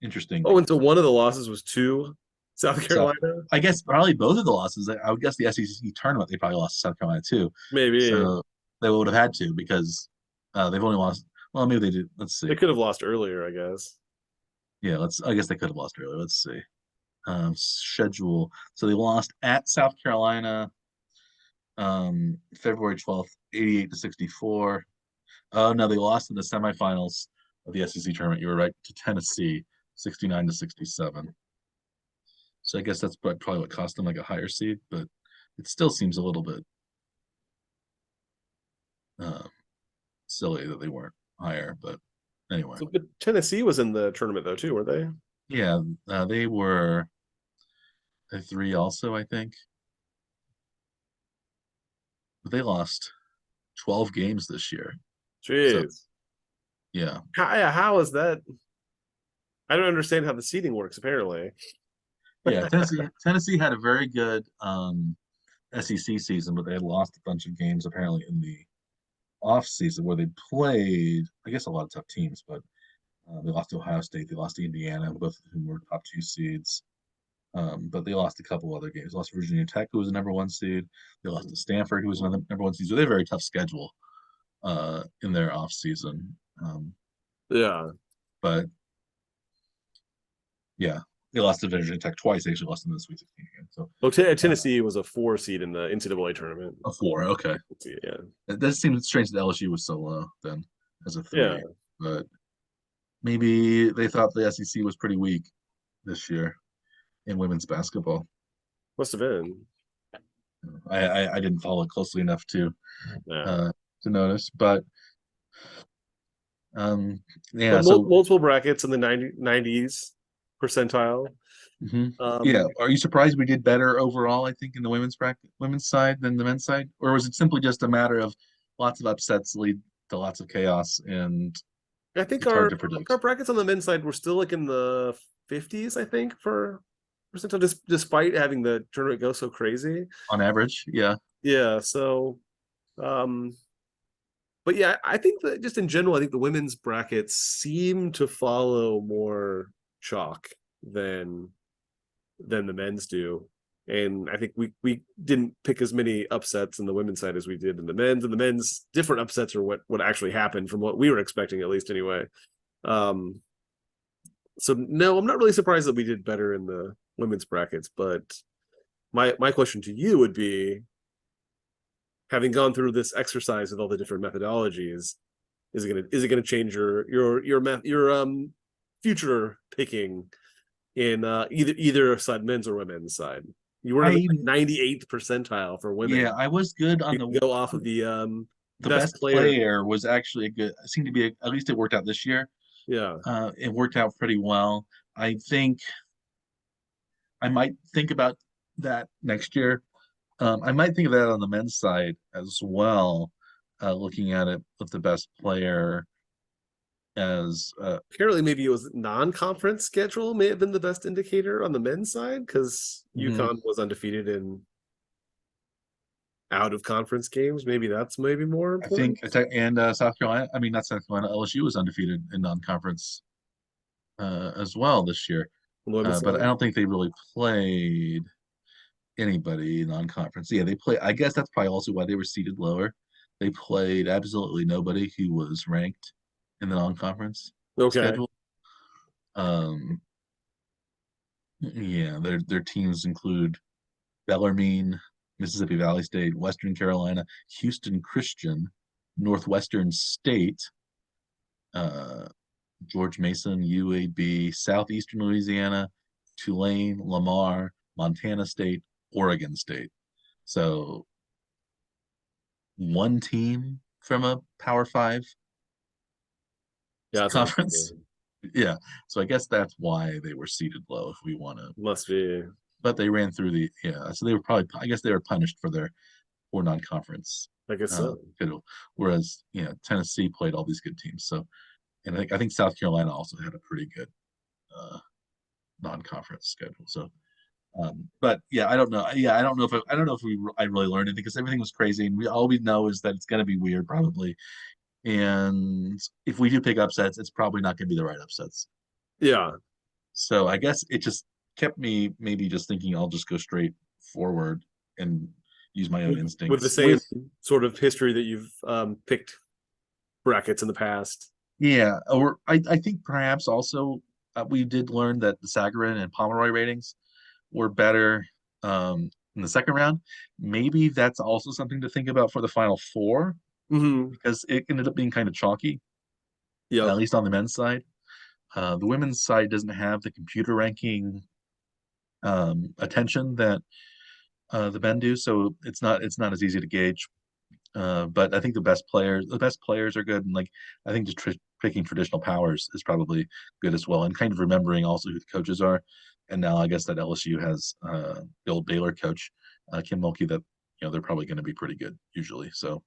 interesting. and so one of the losses was to South So Carolina, I guess probably both of the losses. I would guess the SEC tournament they probably lost to South Carolina too. maybe. So they would have had to because they've only lost. Well, maybe they did. Let's They see. could have lost earlier, I guess. Yeah, I guess they could have lost earlier. Let's see. Schedule. So they lost at South Carolina, February 12th, 88-64. Oh no, they lost in the semifinals of the SEC tournament. You were right, to Tennessee, 69-67. So I guess that's probably what cost them like a higher seed, but it still seems a little bit uh, silly that they weren't higher. But anyway, So, but Tennessee was in the tournament though too, weren't they? yeah, they were a 3 also, I think, but they lost 12 games this year. So Jeez, yeah, how is that? I don't understand how the seeding works. Apparently, yeah. Tennessee had a very good SEC season, but they had lost a bunch of games apparently in the off season where they played, I guess, a lot of tough teams, but they lost to Ohio State, they lost to Indiana, both of whom were top 2 seeds. But they lost a couple other games. Lost to Virginia Tech, who was a number 1 seed. They lost to Stanford, who was another number 1 seed. So they had a very tough schedule in their off season. yeah. But yeah, they lost to Virginia Tech twice. They actually lost in the Sweet 16 again. So Well, Tennessee was a 4 seed in the NCAA tournament. a 4, okay. Yeah, It does seem strange that LSU was so low then as a 3, yeah. but maybe they thought the SEC was pretty weak this year in women's basketball. Must have been. I didn't follow it closely enough Yeah. uh, to notice, but yeah. But So multiple brackets in the 90s percentile. mhm. Yeah, Um, are you surprised we did better overall? I think in the women's side than the men's side, or was it simply just a matter of lots of upsets lead to lots of chaos and I think it's hard our to our predict brackets on the men's side were still like in the 50s, I think, for percentile, despite having the tournament go so crazy. on average? Yeah. Yeah, so um but yeah, I think that just in general, I think the women's brackets seem to follow more chalk than the men's do. And I think we didn't pick as many upsets in the women's side as we did in the men's. And the men's different upsets are what actually happened from what we were expecting, at least anyway. Um, so no, I'm not really surprised that we did better in the women's brackets. But my question to you would be, having gone through this exercise with all the different methodologies, is it gonna change your future picking in either side, men's or women's side? You were in I the 98th percentile for Yeah, women. I was good on You can go off of the the best best player. player was actually a good, seemed to be at least it worked out this year. Yeah, It worked out pretty well. I think I might think about that next year. I might think of that on the men's side as well, looking at it with the best player as apparently maybe it was non-conference schedule may have been the best indicator on the men's side, because mhm. UConn was undefeated in out of conference games. Maybe that's maybe more I important. think and South Carolina. I mean, not South Carolina. LSU was undefeated in non-conference as well this year, On the women's but I side. don't think they really played. anybody non-conference. Yeah, they play. I guess that's probably also why they were seated lower. They played absolutely nobody who was ranked in the non-conference Okay. schedule. Um, yeah, their teams include Bellarmine, Mississippi Valley State, Western Carolina, Houston Christian, Northwestern State, uh, George Mason, UAB, Southeastern Louisiana, Tulane, Lamar, Montana State, Oregon State. So one team from a Power Five Yeah, that's conference. interesting. Yeah. So I guess that's why they were seated low if we want to. Must be. But they ran through the yeah. So they were probably I guess they were punished for their poor non-conference I guess so. schedule. Whereas Tennessee played all these good teams. So and I think South Carolina also had a pretty good uh, non-conference schedule. So but yeah, I don't know. Yeah, I don't know if I really learned anything because everything was crazy, and all we know is that it's going to be weird probably. And if we do pick upsets, it's probably not going to be the right upsets. Yeah. So I guess it just kept me maybe just thinking I'll just go straight forward and use my own With the instincts. same sort of history that you've picked brackets in the past. Yeah, or I think perhaps also we did learn that the Sagarin and Pomeroy ratings were better in the second round. Maybe that's also something to think about for the final four Hmm. because it ended up being kind of chalky, Yep. at least on the men's side. The women's side doesn't have the computer ranking attention that the men do, so it's not as easy to gauge. But I think the best players are good, and like I think just picking traditional powers is probably good as well, and kind of remembering also who the coaches are. And now I guess that LSU has the old Baylor coach, Kim Mulkey, that they're probably going to be pretty good usually. So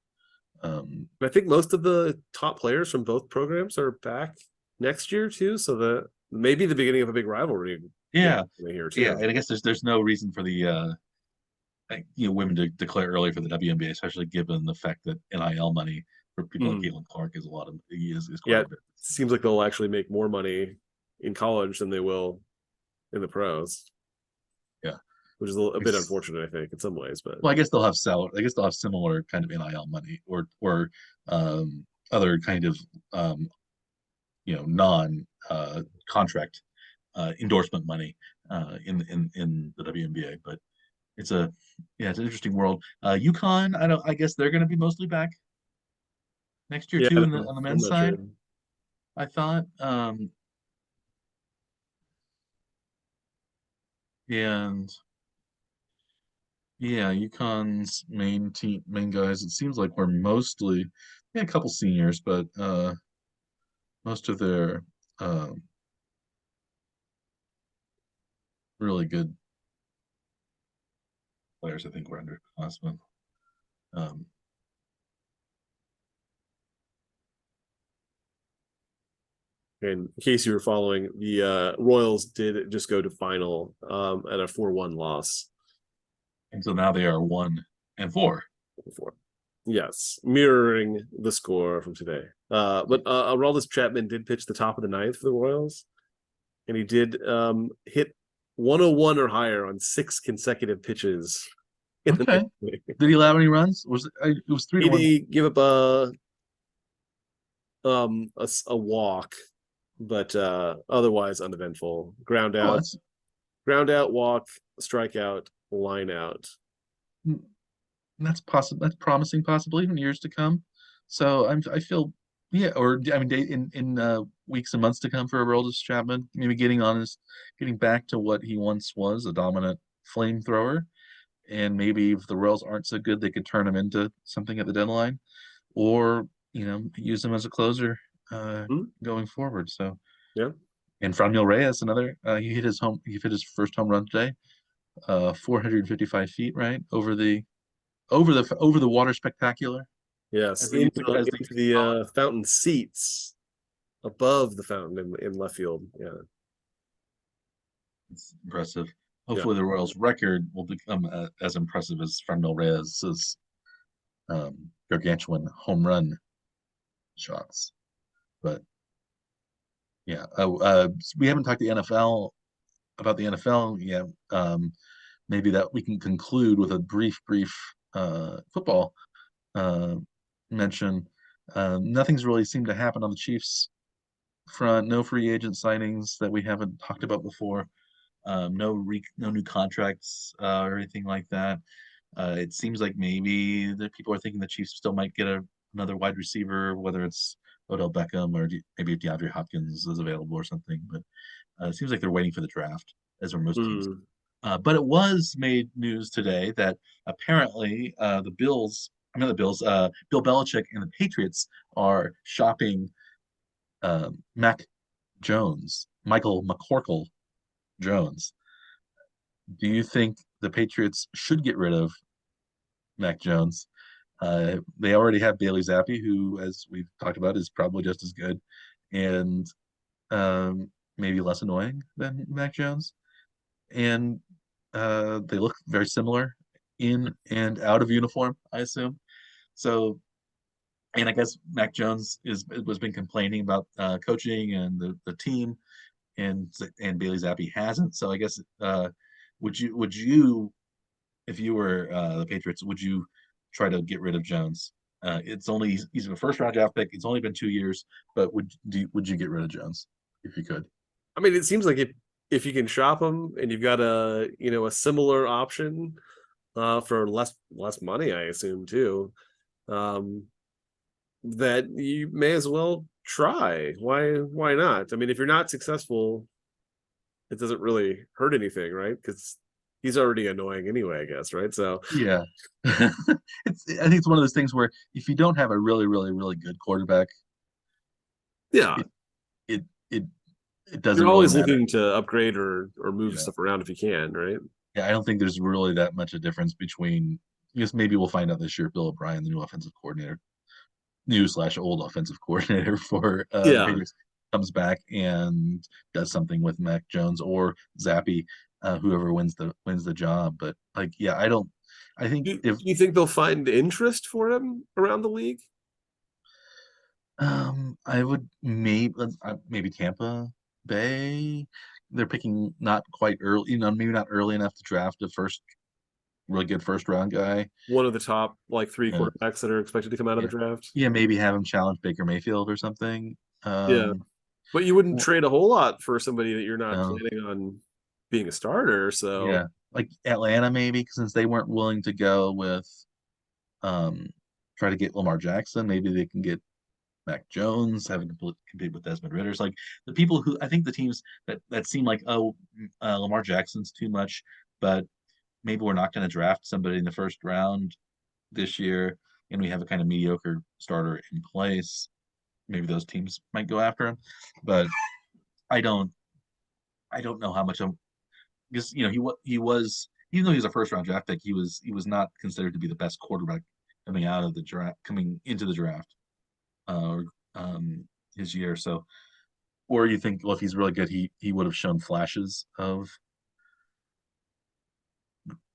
I think most of the top players from both programs are back next year too. So the maybe the beginning of a big rivalry. yeah, Here yeah, too. and I guess there's no reason for the women to declare early for the WNBA, especially given the fact that NIL money for people like Mhm. Caitlin Clark is Yeah, quite a it bit. seems like they'll actually make more money in college than they will in the pros, Yeah. which is a bit unfortunate, I think, in some ways. But Well, I guess they'll have similar kind of NIL money or other kind of non contract endorsement money in the WNBA. But it's a it's an interesting world. UConn, I guess they're going to be mostly back next year yeah, too on the I'm men's not side. sure. I thought, and yeah, UConn's main guys. It seems like we're mostly a couple seniors, but most of their um, really good players, I think, were underclassmen. Um, In case you were following, the Royals did just go to final at a 4-1 loss and so now they are 1-4. before. Yes, mirroring the score from today. But Aroldis Chapman did pitch the top of the ninth for the Royals, and he did hit 101 or higher on 6 consecutive pitches in the Okay. ninth. Did he allow any runs? It was 3-1? He give up a walk, but otherwise uneventful. Oh, Ground out, walk, strikeout, line out. that's possible. That's promising, possibly in years to come. So I feel, yeah, or I mean, in weeks and months to come for Aroldis Chapman, maybe getting back to what he once was, a dominant flamethrower, and maybe if the Royals aren't so good, they could turn him into something at the deadline, or use him as a closer Hmm? going forward. So, Yeah. and Franmil Reyes, another, he hit his first home run today, 455 feet, right over the water spectacular, Yes. as they used to as they Into used to call it. the fountain seats above the fountain in left field. Yeah. It's impressive. Yeah. Hopefully, the Royals' record will become as impressive as Franmil Reyes's gargantuan home run shots. But yeah, we haven't talked the NFL about the NFL yet. maybe that we can conclude with a brief football uh, mention. Nothing's really seemed to happen on the Chiefs front. No free agent signings that we haven't talked about before. No new contracts or anything like that. It seems like maybe the people are thinking the Chiefs still might get another wide receiver, whether it's Odell Beckham or maybe DeAndre Hopkins is available or something. But it seems like they're waiting for the draft, as are most teams. Hmm. But it was made news today that apparently the Bills, I mean the Bills, Bill Belichick and the Patriots are shopping Mac Jones, Michael McCorkle Jones. Do you think the Patriots should get rid of Mac Jones? They already have Bailey Zappi, who, as we've talked about, is probably just as good and maybe less annoying than Mac Jones. And they look very similar in and out of uniform, I assume. So, and I guess Mac Jones was been complaining about coaching and the team, and Bailey Zappi hasn't. So I guess would you if you were the Patriots, would you try to get rid of Jones? He's a first round draft pick. It's only been 2 years, but would you get rid of Jones if you could? I mean, it seems like if you can shop them and you've got a similar option for less money, I assume too, um, that you may as well try. Why not? I mean, if you're not successful, it doesn't really hurt anything, right? Because he's already annoying anyway, I guess, right? So Yeah, I think it's one of those things where if you don't have a really good quarterback, yeah, it it it, it you're doesn't really always matter. looking to upgrade or move Yeah. stuff around if you can, right? Yeah, I don't think there's really that much a difference between. I guess maybe we'll find out this year. Bill O'Brien, the new offensive coordinator, new slash old offensive coordinator for the Yeah. Patriots, comes back and does something with Mac Jones or Zappy, whoever wins the job. But like, yeah, I don't. I think Do you think they'll find interest for him around the league? I would maybe Tampa Bay. They're picking not quite early, maybe not early enough to draft a really good first round guy. One of the top like three Yeah, quarterbacks that are expected to come out of yeah, the draft. yeah. Maybe have him challenge Baker Mayfield or something. Yeah. But you wouldn't Or- trade a whole lot for somebody that you're not no, planning on being a starter. So yeah, like Atlanta maybe, since they weren't willing to go with um try to get Lamar Jackson, maybe they can get Mac Jones, having to compete with Desmond Ritter's like the people who I think the teams that seem like Lamar Jackson's too much, but maybe we're not going to draft somebody in the first round this year, and we have a kind of mediocre starter in place. Maybe those teams might go after him, but I don't I don't know how much I'm because he was even though he was a first round draft pick, he was not considered to be the best quarterback coming into the draft or his year. So, or you think, well, if he's really good, he would have shown flashes of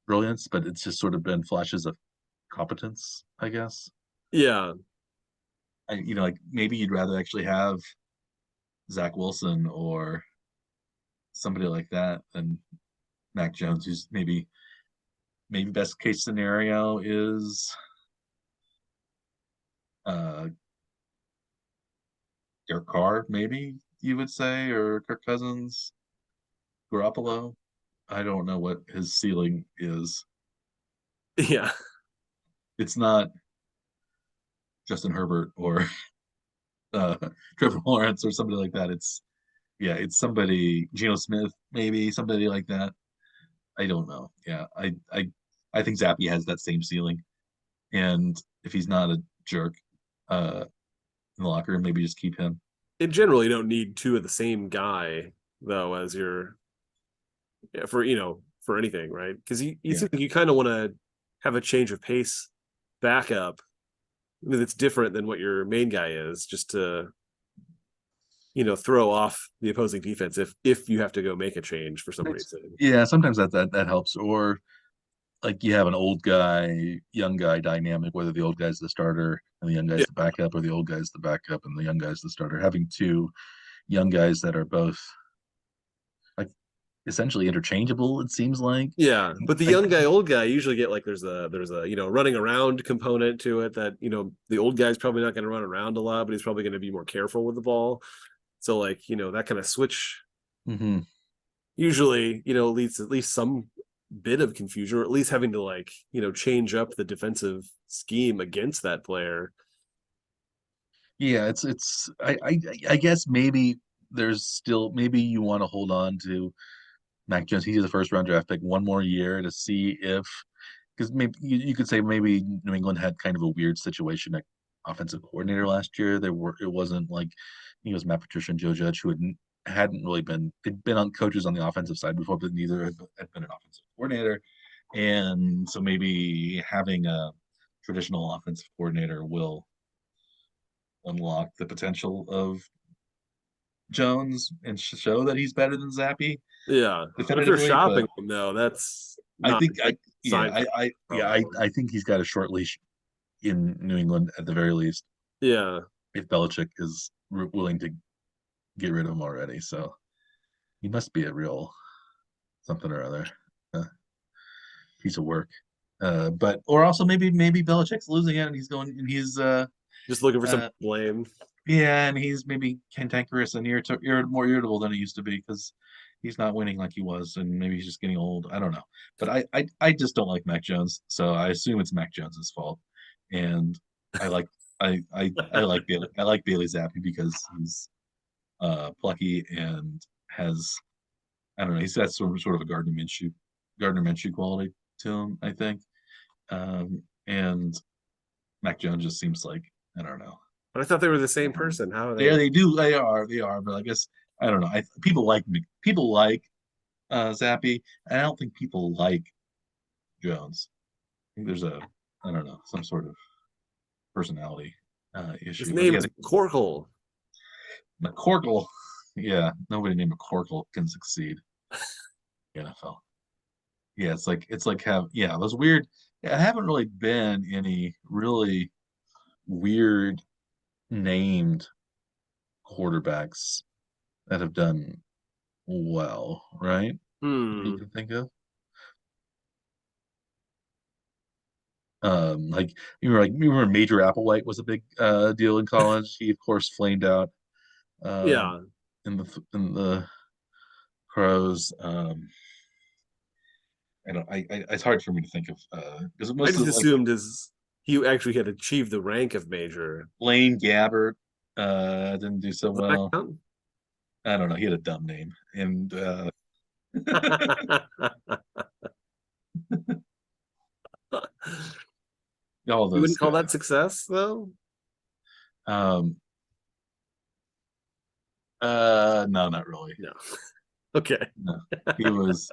brilliance, but it's just sort of been flashes of competence, I guess. yeah. Like maybe you'd rather actually have Zach Wilson or somebody like that than Mac Jones, who's maybe best case scenario is uh Derek Carr, maybe you would say, or Kirk Cousins, Garoppolo. I don't know what his ceiling is. Yeah. It's not Justin Herbert or uh, Trevor Lawrence or somebody like that. It's somebody, Geno Smith, maybe somebody like that. I don't know. Yeah, I think Zappy has that same ceiling, and if he's not a jerk in the locker room, maybe just keep him. In general, you don't need two of the same guy though as your for anything, right? Because you Yeah, seem like you kind of want to have a change of pace backup that's different than what your main guy is, just to throw off the opposing defense if you have to go make a change for some reason. yeah. Sometimes that helps, or like you have an old guy, young guy dynamic, whether the old guy's the starter and the young Yeah. guy's the backup, or the old guy's the backup and the young guy's the starter. Having two young guys that are both like essentially interchangeable, it seems like. Yeah, but the I, young guy, old guy usually get like there's a running around component to it that the old guy's probably not going to run around a lot, but he's probably going to be more careful with the ball. So like that kind of switch mm-hmm. usually leads to at least some bit of confusion, or at least having to like change up the defensive scheme against that player. Yeah, it's I guess maybe there's still maybe you want to hold on to Mac Jones. He's a first round draft pick one more year to see if because maybe you could say maybe New England had kind of a weird situation at offensive coordinator last year. It wasn't like he was Matt Patricia and Joe Judge who hadn't really been they'd been on coaches on the offensive side before, but neither had been an offensive coordinator. And so maybe having a traditional offensive coordinator will unlock the potential of Jones and show that he's better than Zappy Yeah, but if you're definitively. But shopping him, though, that's I not think a good sign for problem. I think he's got a short leash in New England at the very least. Yeah, If Belichick is willing to get rid of him already, so he must be a real something or other piece of work. But or also maybe Belichick's losing it and he's going and he's just looking for some uh blame. yeah, and he's maybe cantankerous and more irritable than he used to be because he's not winning like he was, and maybe he's just getting old. I don't know, but I just don't like Mac Jones, so I assume it's Mac Jones's fault. And I like I like Bailey Zappi because he's plucky and has I don't know he's got sort of a Gardner Minshew quality to him, I think. And Mac Jones just seems like I don't know. But I thought they were the same person. How are Yeah, they? they are. But I guess I don't know. People like Zappy, and I don't think people like Jones. I think there's I don't know some sort of personality His issue. But name yeah, is McCorkle. McCorkle, yeah, nobody named McCorkle can succeed in the NFL. Yeah, it's like have yeah those weird. Yeah, I haven't really been any really weird named quarterbacks that have done well, right? You Hmm. can think of. Like you remember Major Applewhite was a big deal in college. He of course flamed out um, Yeah, in the pros. I don't. It's hard for me to think of because I most just of like assumed he actually had achieved the rank of major. Blaine Gabbert didn't do so Does that well. count? I don't know. He had a dumb name and all You those wouldn't call guys. that success, though? Um, no, not really. No. Okay. No, he was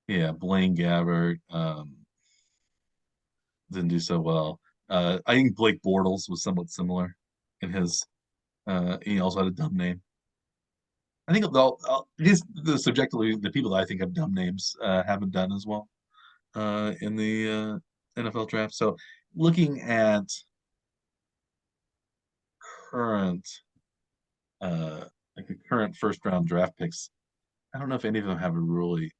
yeah Blaine Gabbert. Didn't do so well. I think Blake Bortles was somewhat similar in his. He also had a dumb name. I think the subjectively the people that I think have dumb names haven't done as well in the NFL draft. So looking at current uh, like the current first round draft picks, I don't know if any of them have a really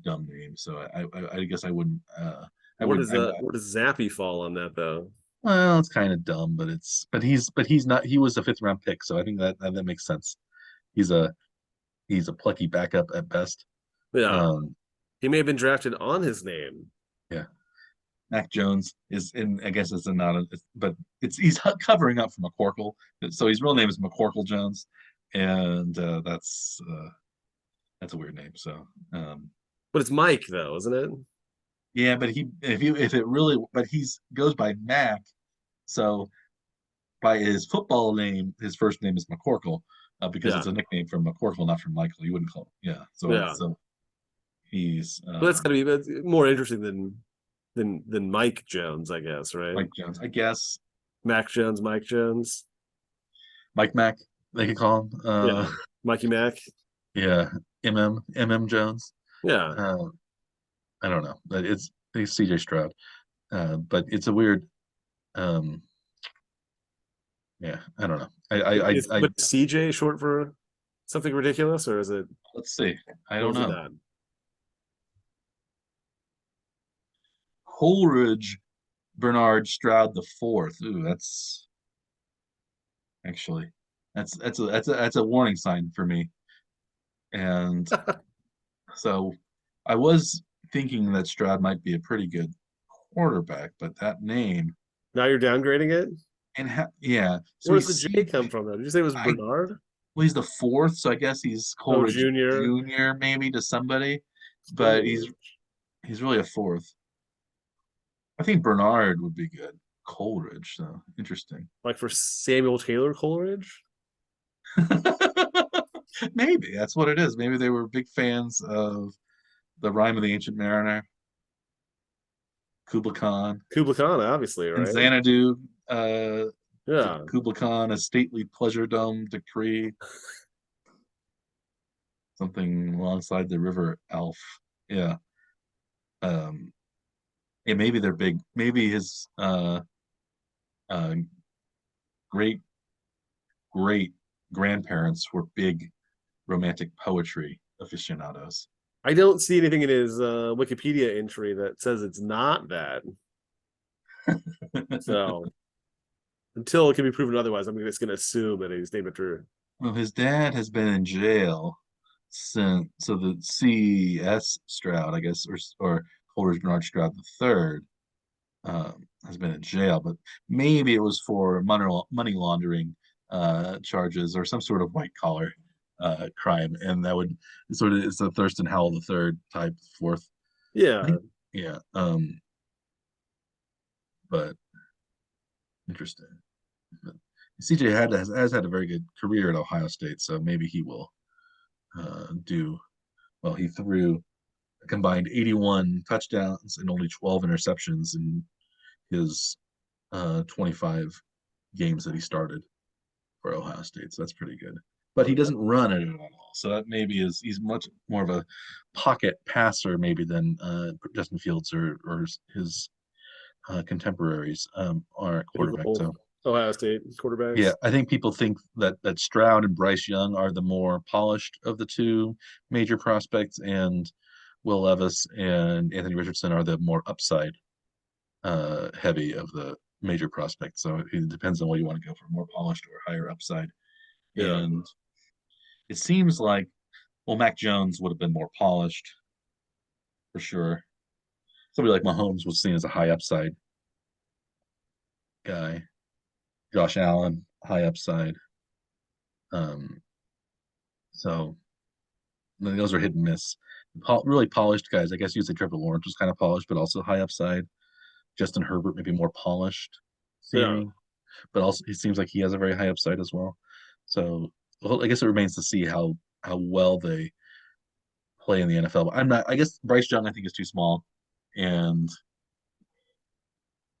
dumb name. So I guess I wouldn't. I Where wouldn't. does where does Zappy fall on that though? Well, it's kind of dumb, but he's not. He was a fifth round pick, so I think that makes sense. He's a he's a plucky backup at best. Yeah. Um, He may have been drafted on his name. yeah, Mac Jones is in. I guess it's a not, a, but it's he's covering up for McCorkle. So his real name is McCorkle Jones, and that's a weird name. So But it's Mike though, isn't it? yeah, but if it really, but he's goes by Mac. So by his football name, his first name is McCorkle because Yeah. it's a nickname from McCorkle, not from Michael. You wouldn't call him. Yeah. Yeah. So he's But that's gotta be more interesting than Mike Jones, I guess, right? Mike Jones, I guess. Mac Jones, Mike Jones. Mike Mac, they could call him. Yeah. Mikey Mac. Yeah, MM Jones. Yeah. Uh, I don't know, but it's CJ Stroud. But it's a weird. Um, yeah, I don't know. But CJ short for something ridiculous, or is it Let's see. I don't mostly know. not? Coleridge Bernard Stroud the fourth. Ooh, that's actually that's a warning sign for me. And so I was thinking that Stroud might be a pretty good quarterback, but that name Now you're downgrading it. and yeah, so Where does he's the J come from? Though? Did you say it was I Bernard? well, he's the fourth, so I guess he's Oh, Coleridge Junior. Junior maybe to somebody, but Coleridge. he's really a fourth. I think Bernard would be good. Coleridge, so interesting. Like for Samuel Taylor Coleridge. Maybe that's what it is. Maybe they were big fans of the Rime of the Ancient Mariner, Kubla Khan, Kubla Khan, obviously, and right? Xanadu. Yeah. Kubla Khan, a stately pleasure dome decree, something alongside the river Alf. Yeah. Um, yeah, maybe they're big. Maybe his uh, great great grandparents were big romantic poetry aficionados. I don't see anything in his Wikipedia entry that says it's not that. So until it can be proven otherwise, I'm just going to assume that he's named after. Well, his dad has been in jail since, so the C.S. Stroud, I guess, or Coleridge Bernard Stroud the third, has been in jail, but maybe it was for money laundering charges or some sort of white collar crime, and that would sort of it's a Thurston Howell the third type fourth. I Yeah. think, yeah, but interesting. But CJ has had a very good career at Ohio State, so maybe he will do well. He threw a combined 81 touchdowns and only 12 interceptions in his 25 games that he started for Ohio State. So that's pretty good. But he doesn't run it at all. So that maybe he's much more of a pocket passer maybe than Justin Fields or his contemporaries are at quarterback. Typical So Ohio State yeah, quarterbacks. I think people think that Stroud and Bryce Young are the more polished of the two major prospects, and Will Levis and Anthony Richardson are the more upside heavy of the major prospects. So it depends on what you want to go for, more polished or higher upside. Yeah. And it seems like, well, Mac Jones would have been more polished for sure. Somebody like Mahomes was seen as a high upside guy. Josh Allen, high upside. Um, so those are hit and miss. Really polished guys. I guess you'd say Trevor Lawrence was kind of polished, but also high upside. Justin Herbert maybe more polished Yeah. seeming, but also it seems like he has a very high upside as well. So well, I guess it remains to see how well they play in the NFL. I'm not. I guess Bryce Young I think is too small, and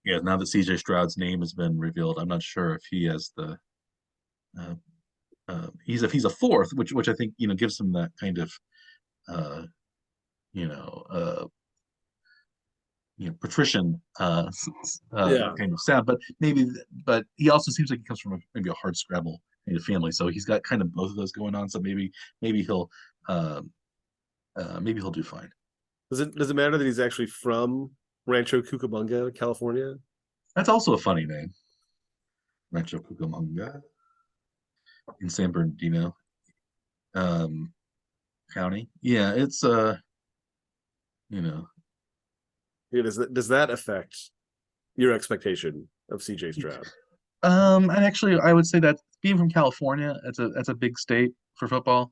yeah, now that CJ Stroud's name has been revealed, I'm not sure if he has the. Uh, he's a fourth, which I think gives him that kind of uh, you know uh, patrician Yeah. kind of sound, but he also seems like he comes from maybe a hard scrabble kind of family, so he's got kind of both of those going on. So maybe he'll uh, maybe he'll do fine. Does it matter that he's actually from Rancho Cucamonga, California? That's also a funny name, Rancho Cucamonga in San Bernardino um, County. Yeah, it's you know, Yeah, does that affect your expectation of CJ Stroud? and actually, I would say that being from California, that's a big state for football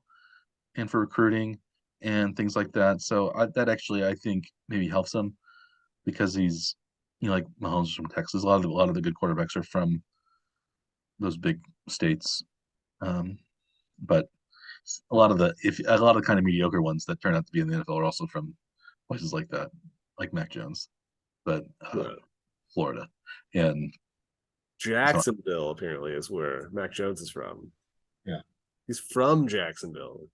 and for recruiting and things like that. So that actually I think maybe helps him because he's like Mahomes is from Texas. A lot of the good quarterbacks are from those big states. Um, but a lot of kind of mediocre ones that turn out to be in the NFL are also from places like that, like Mac Jones, but Yeah. Florida. And so Jacksonville apparently is where Mac Jones is from. yeah, He's from Jacksonville.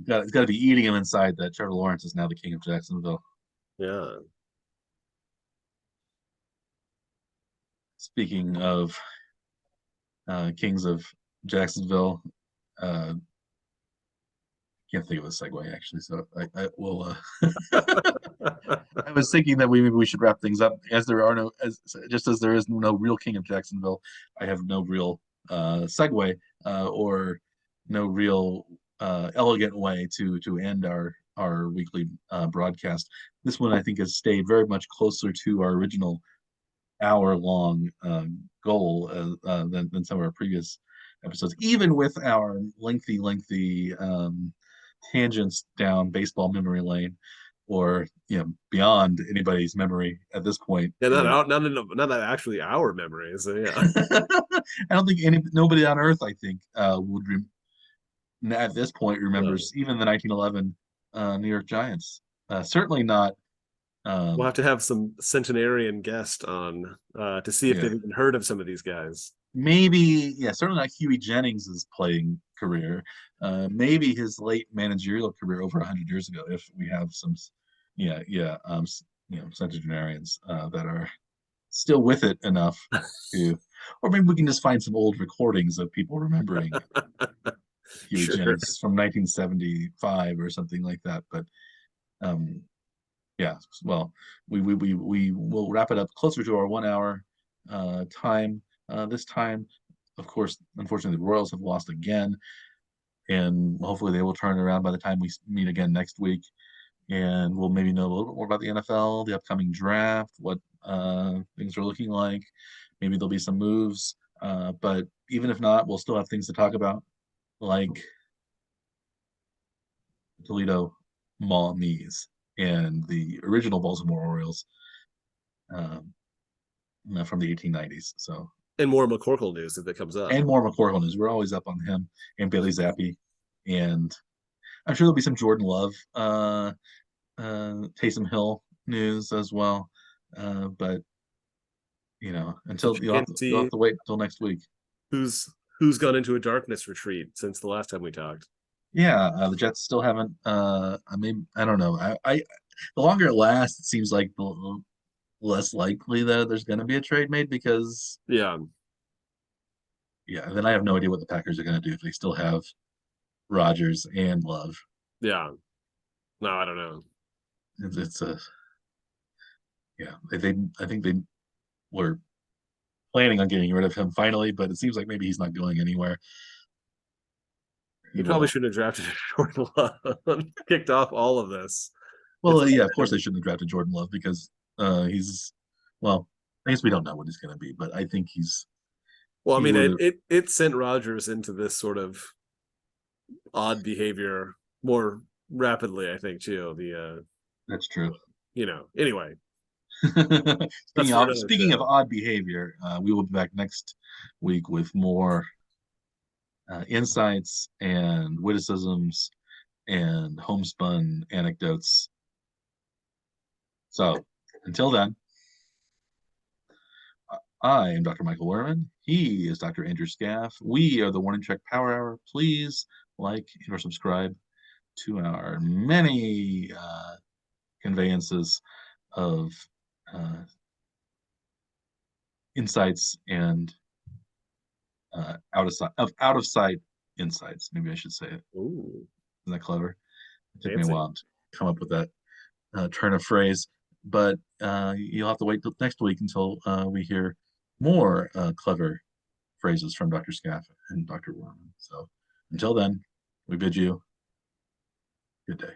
it's got to be eating him inside that Trevor Lawrence is now the king of Jacksonville. Yeah. Speaking of kings of Jacksonville, uh, can't think of a segue actually, so I will. I was thinking that maybe we should wrap things up, as there are no, as just as there is no real King of Jacksonville. I have no real segue or no real elegant way to end our weekly broadcast. This one I think has stayed very much closer to our original hour-long goal than some of our previous episodes, even with our lengthy tangents down baseball memory lane, or beyond anybody's memory at this point. Yeah, not actually our memories. So yeah. I don't think nobody on Earth, I think, would at this point remembers even the 1911 New York Giants. Certainly not. We'll have to have some centenarian guest on to see if Yeah. they've even heard of some of these guys. Maybe, yeah, certainly not Huey Jennings' playing career. Maybe his late managerial career over 100 years ago, if we have some, centenarians that are still with it enough to, or maybe we can just find some old recordings of people remembering Huey Sure. Jennings from 1975 or something like that. But yeah, well, we will wrap it up closer to our 1 hour time. This time, of course, unfortunately, the Royals have lost again, and hopefully they will turn around by the time we meet again next week, and we'll maybe know a little bit more about the NFL, the upcoming draft, what things are looking like. Maybe there'll be some moves, but even if not, we'll still have things to talk about, like Toledo Maulese and the original Baltimore Orioles um, from the 1890s. So, And more McCorkle news if it comes up. and more McCorkle news. We're always up on him and Bailey Zappi, and I'm sure there'll be some Jordan Love, Taysom Hill news as well. But So until check in to you'll have see to wait until next week. who's gone into a darkness retreat since the last time we talked. Yeah, the Jets still haven't. I mean, I don't know. The longer it lasts, it seems like the less likely that there's going to be a trade made, because Yeah. yeah, then I have no idea what the Packers are going to do if they still have Rodgers and Love. Yeah. No, I don't know. It's a yeah. I think they were planning on getting rid of him finally, but it seems like maybe he's not going anywhere. He He probably will. shouldn't have drafted Jordan Love. Kicked off all of this. It's Well, yeah, of course they shouldn't have drafted Jordan Love, because he's well. I guess we don't know what he's going to be, but I think well, I he mean, would it, have. it it sent Rodgers into this sort of odd behavior more rapidly, I think, too. That's true. Anyway, that's for another Speaking of show. odd behavior, we will be back next week with more insights and witticisms and homespun anecdotes. So until then, I am Dr. Michael Werman. He is Dr. Andrew Scaff. We are the Warning Track Power Hour. Please like or subscribe to our many conveyances of uh, insights and out of sight insights. Maybe I should say it. Ooh, Isn't that clever? It took me a fancy. while to come up with that turn of phrase, but you'll have to wait till next week until we hear more clever phrases from Dr. Scaff and Dr. Warman. So until then, we bid you good day.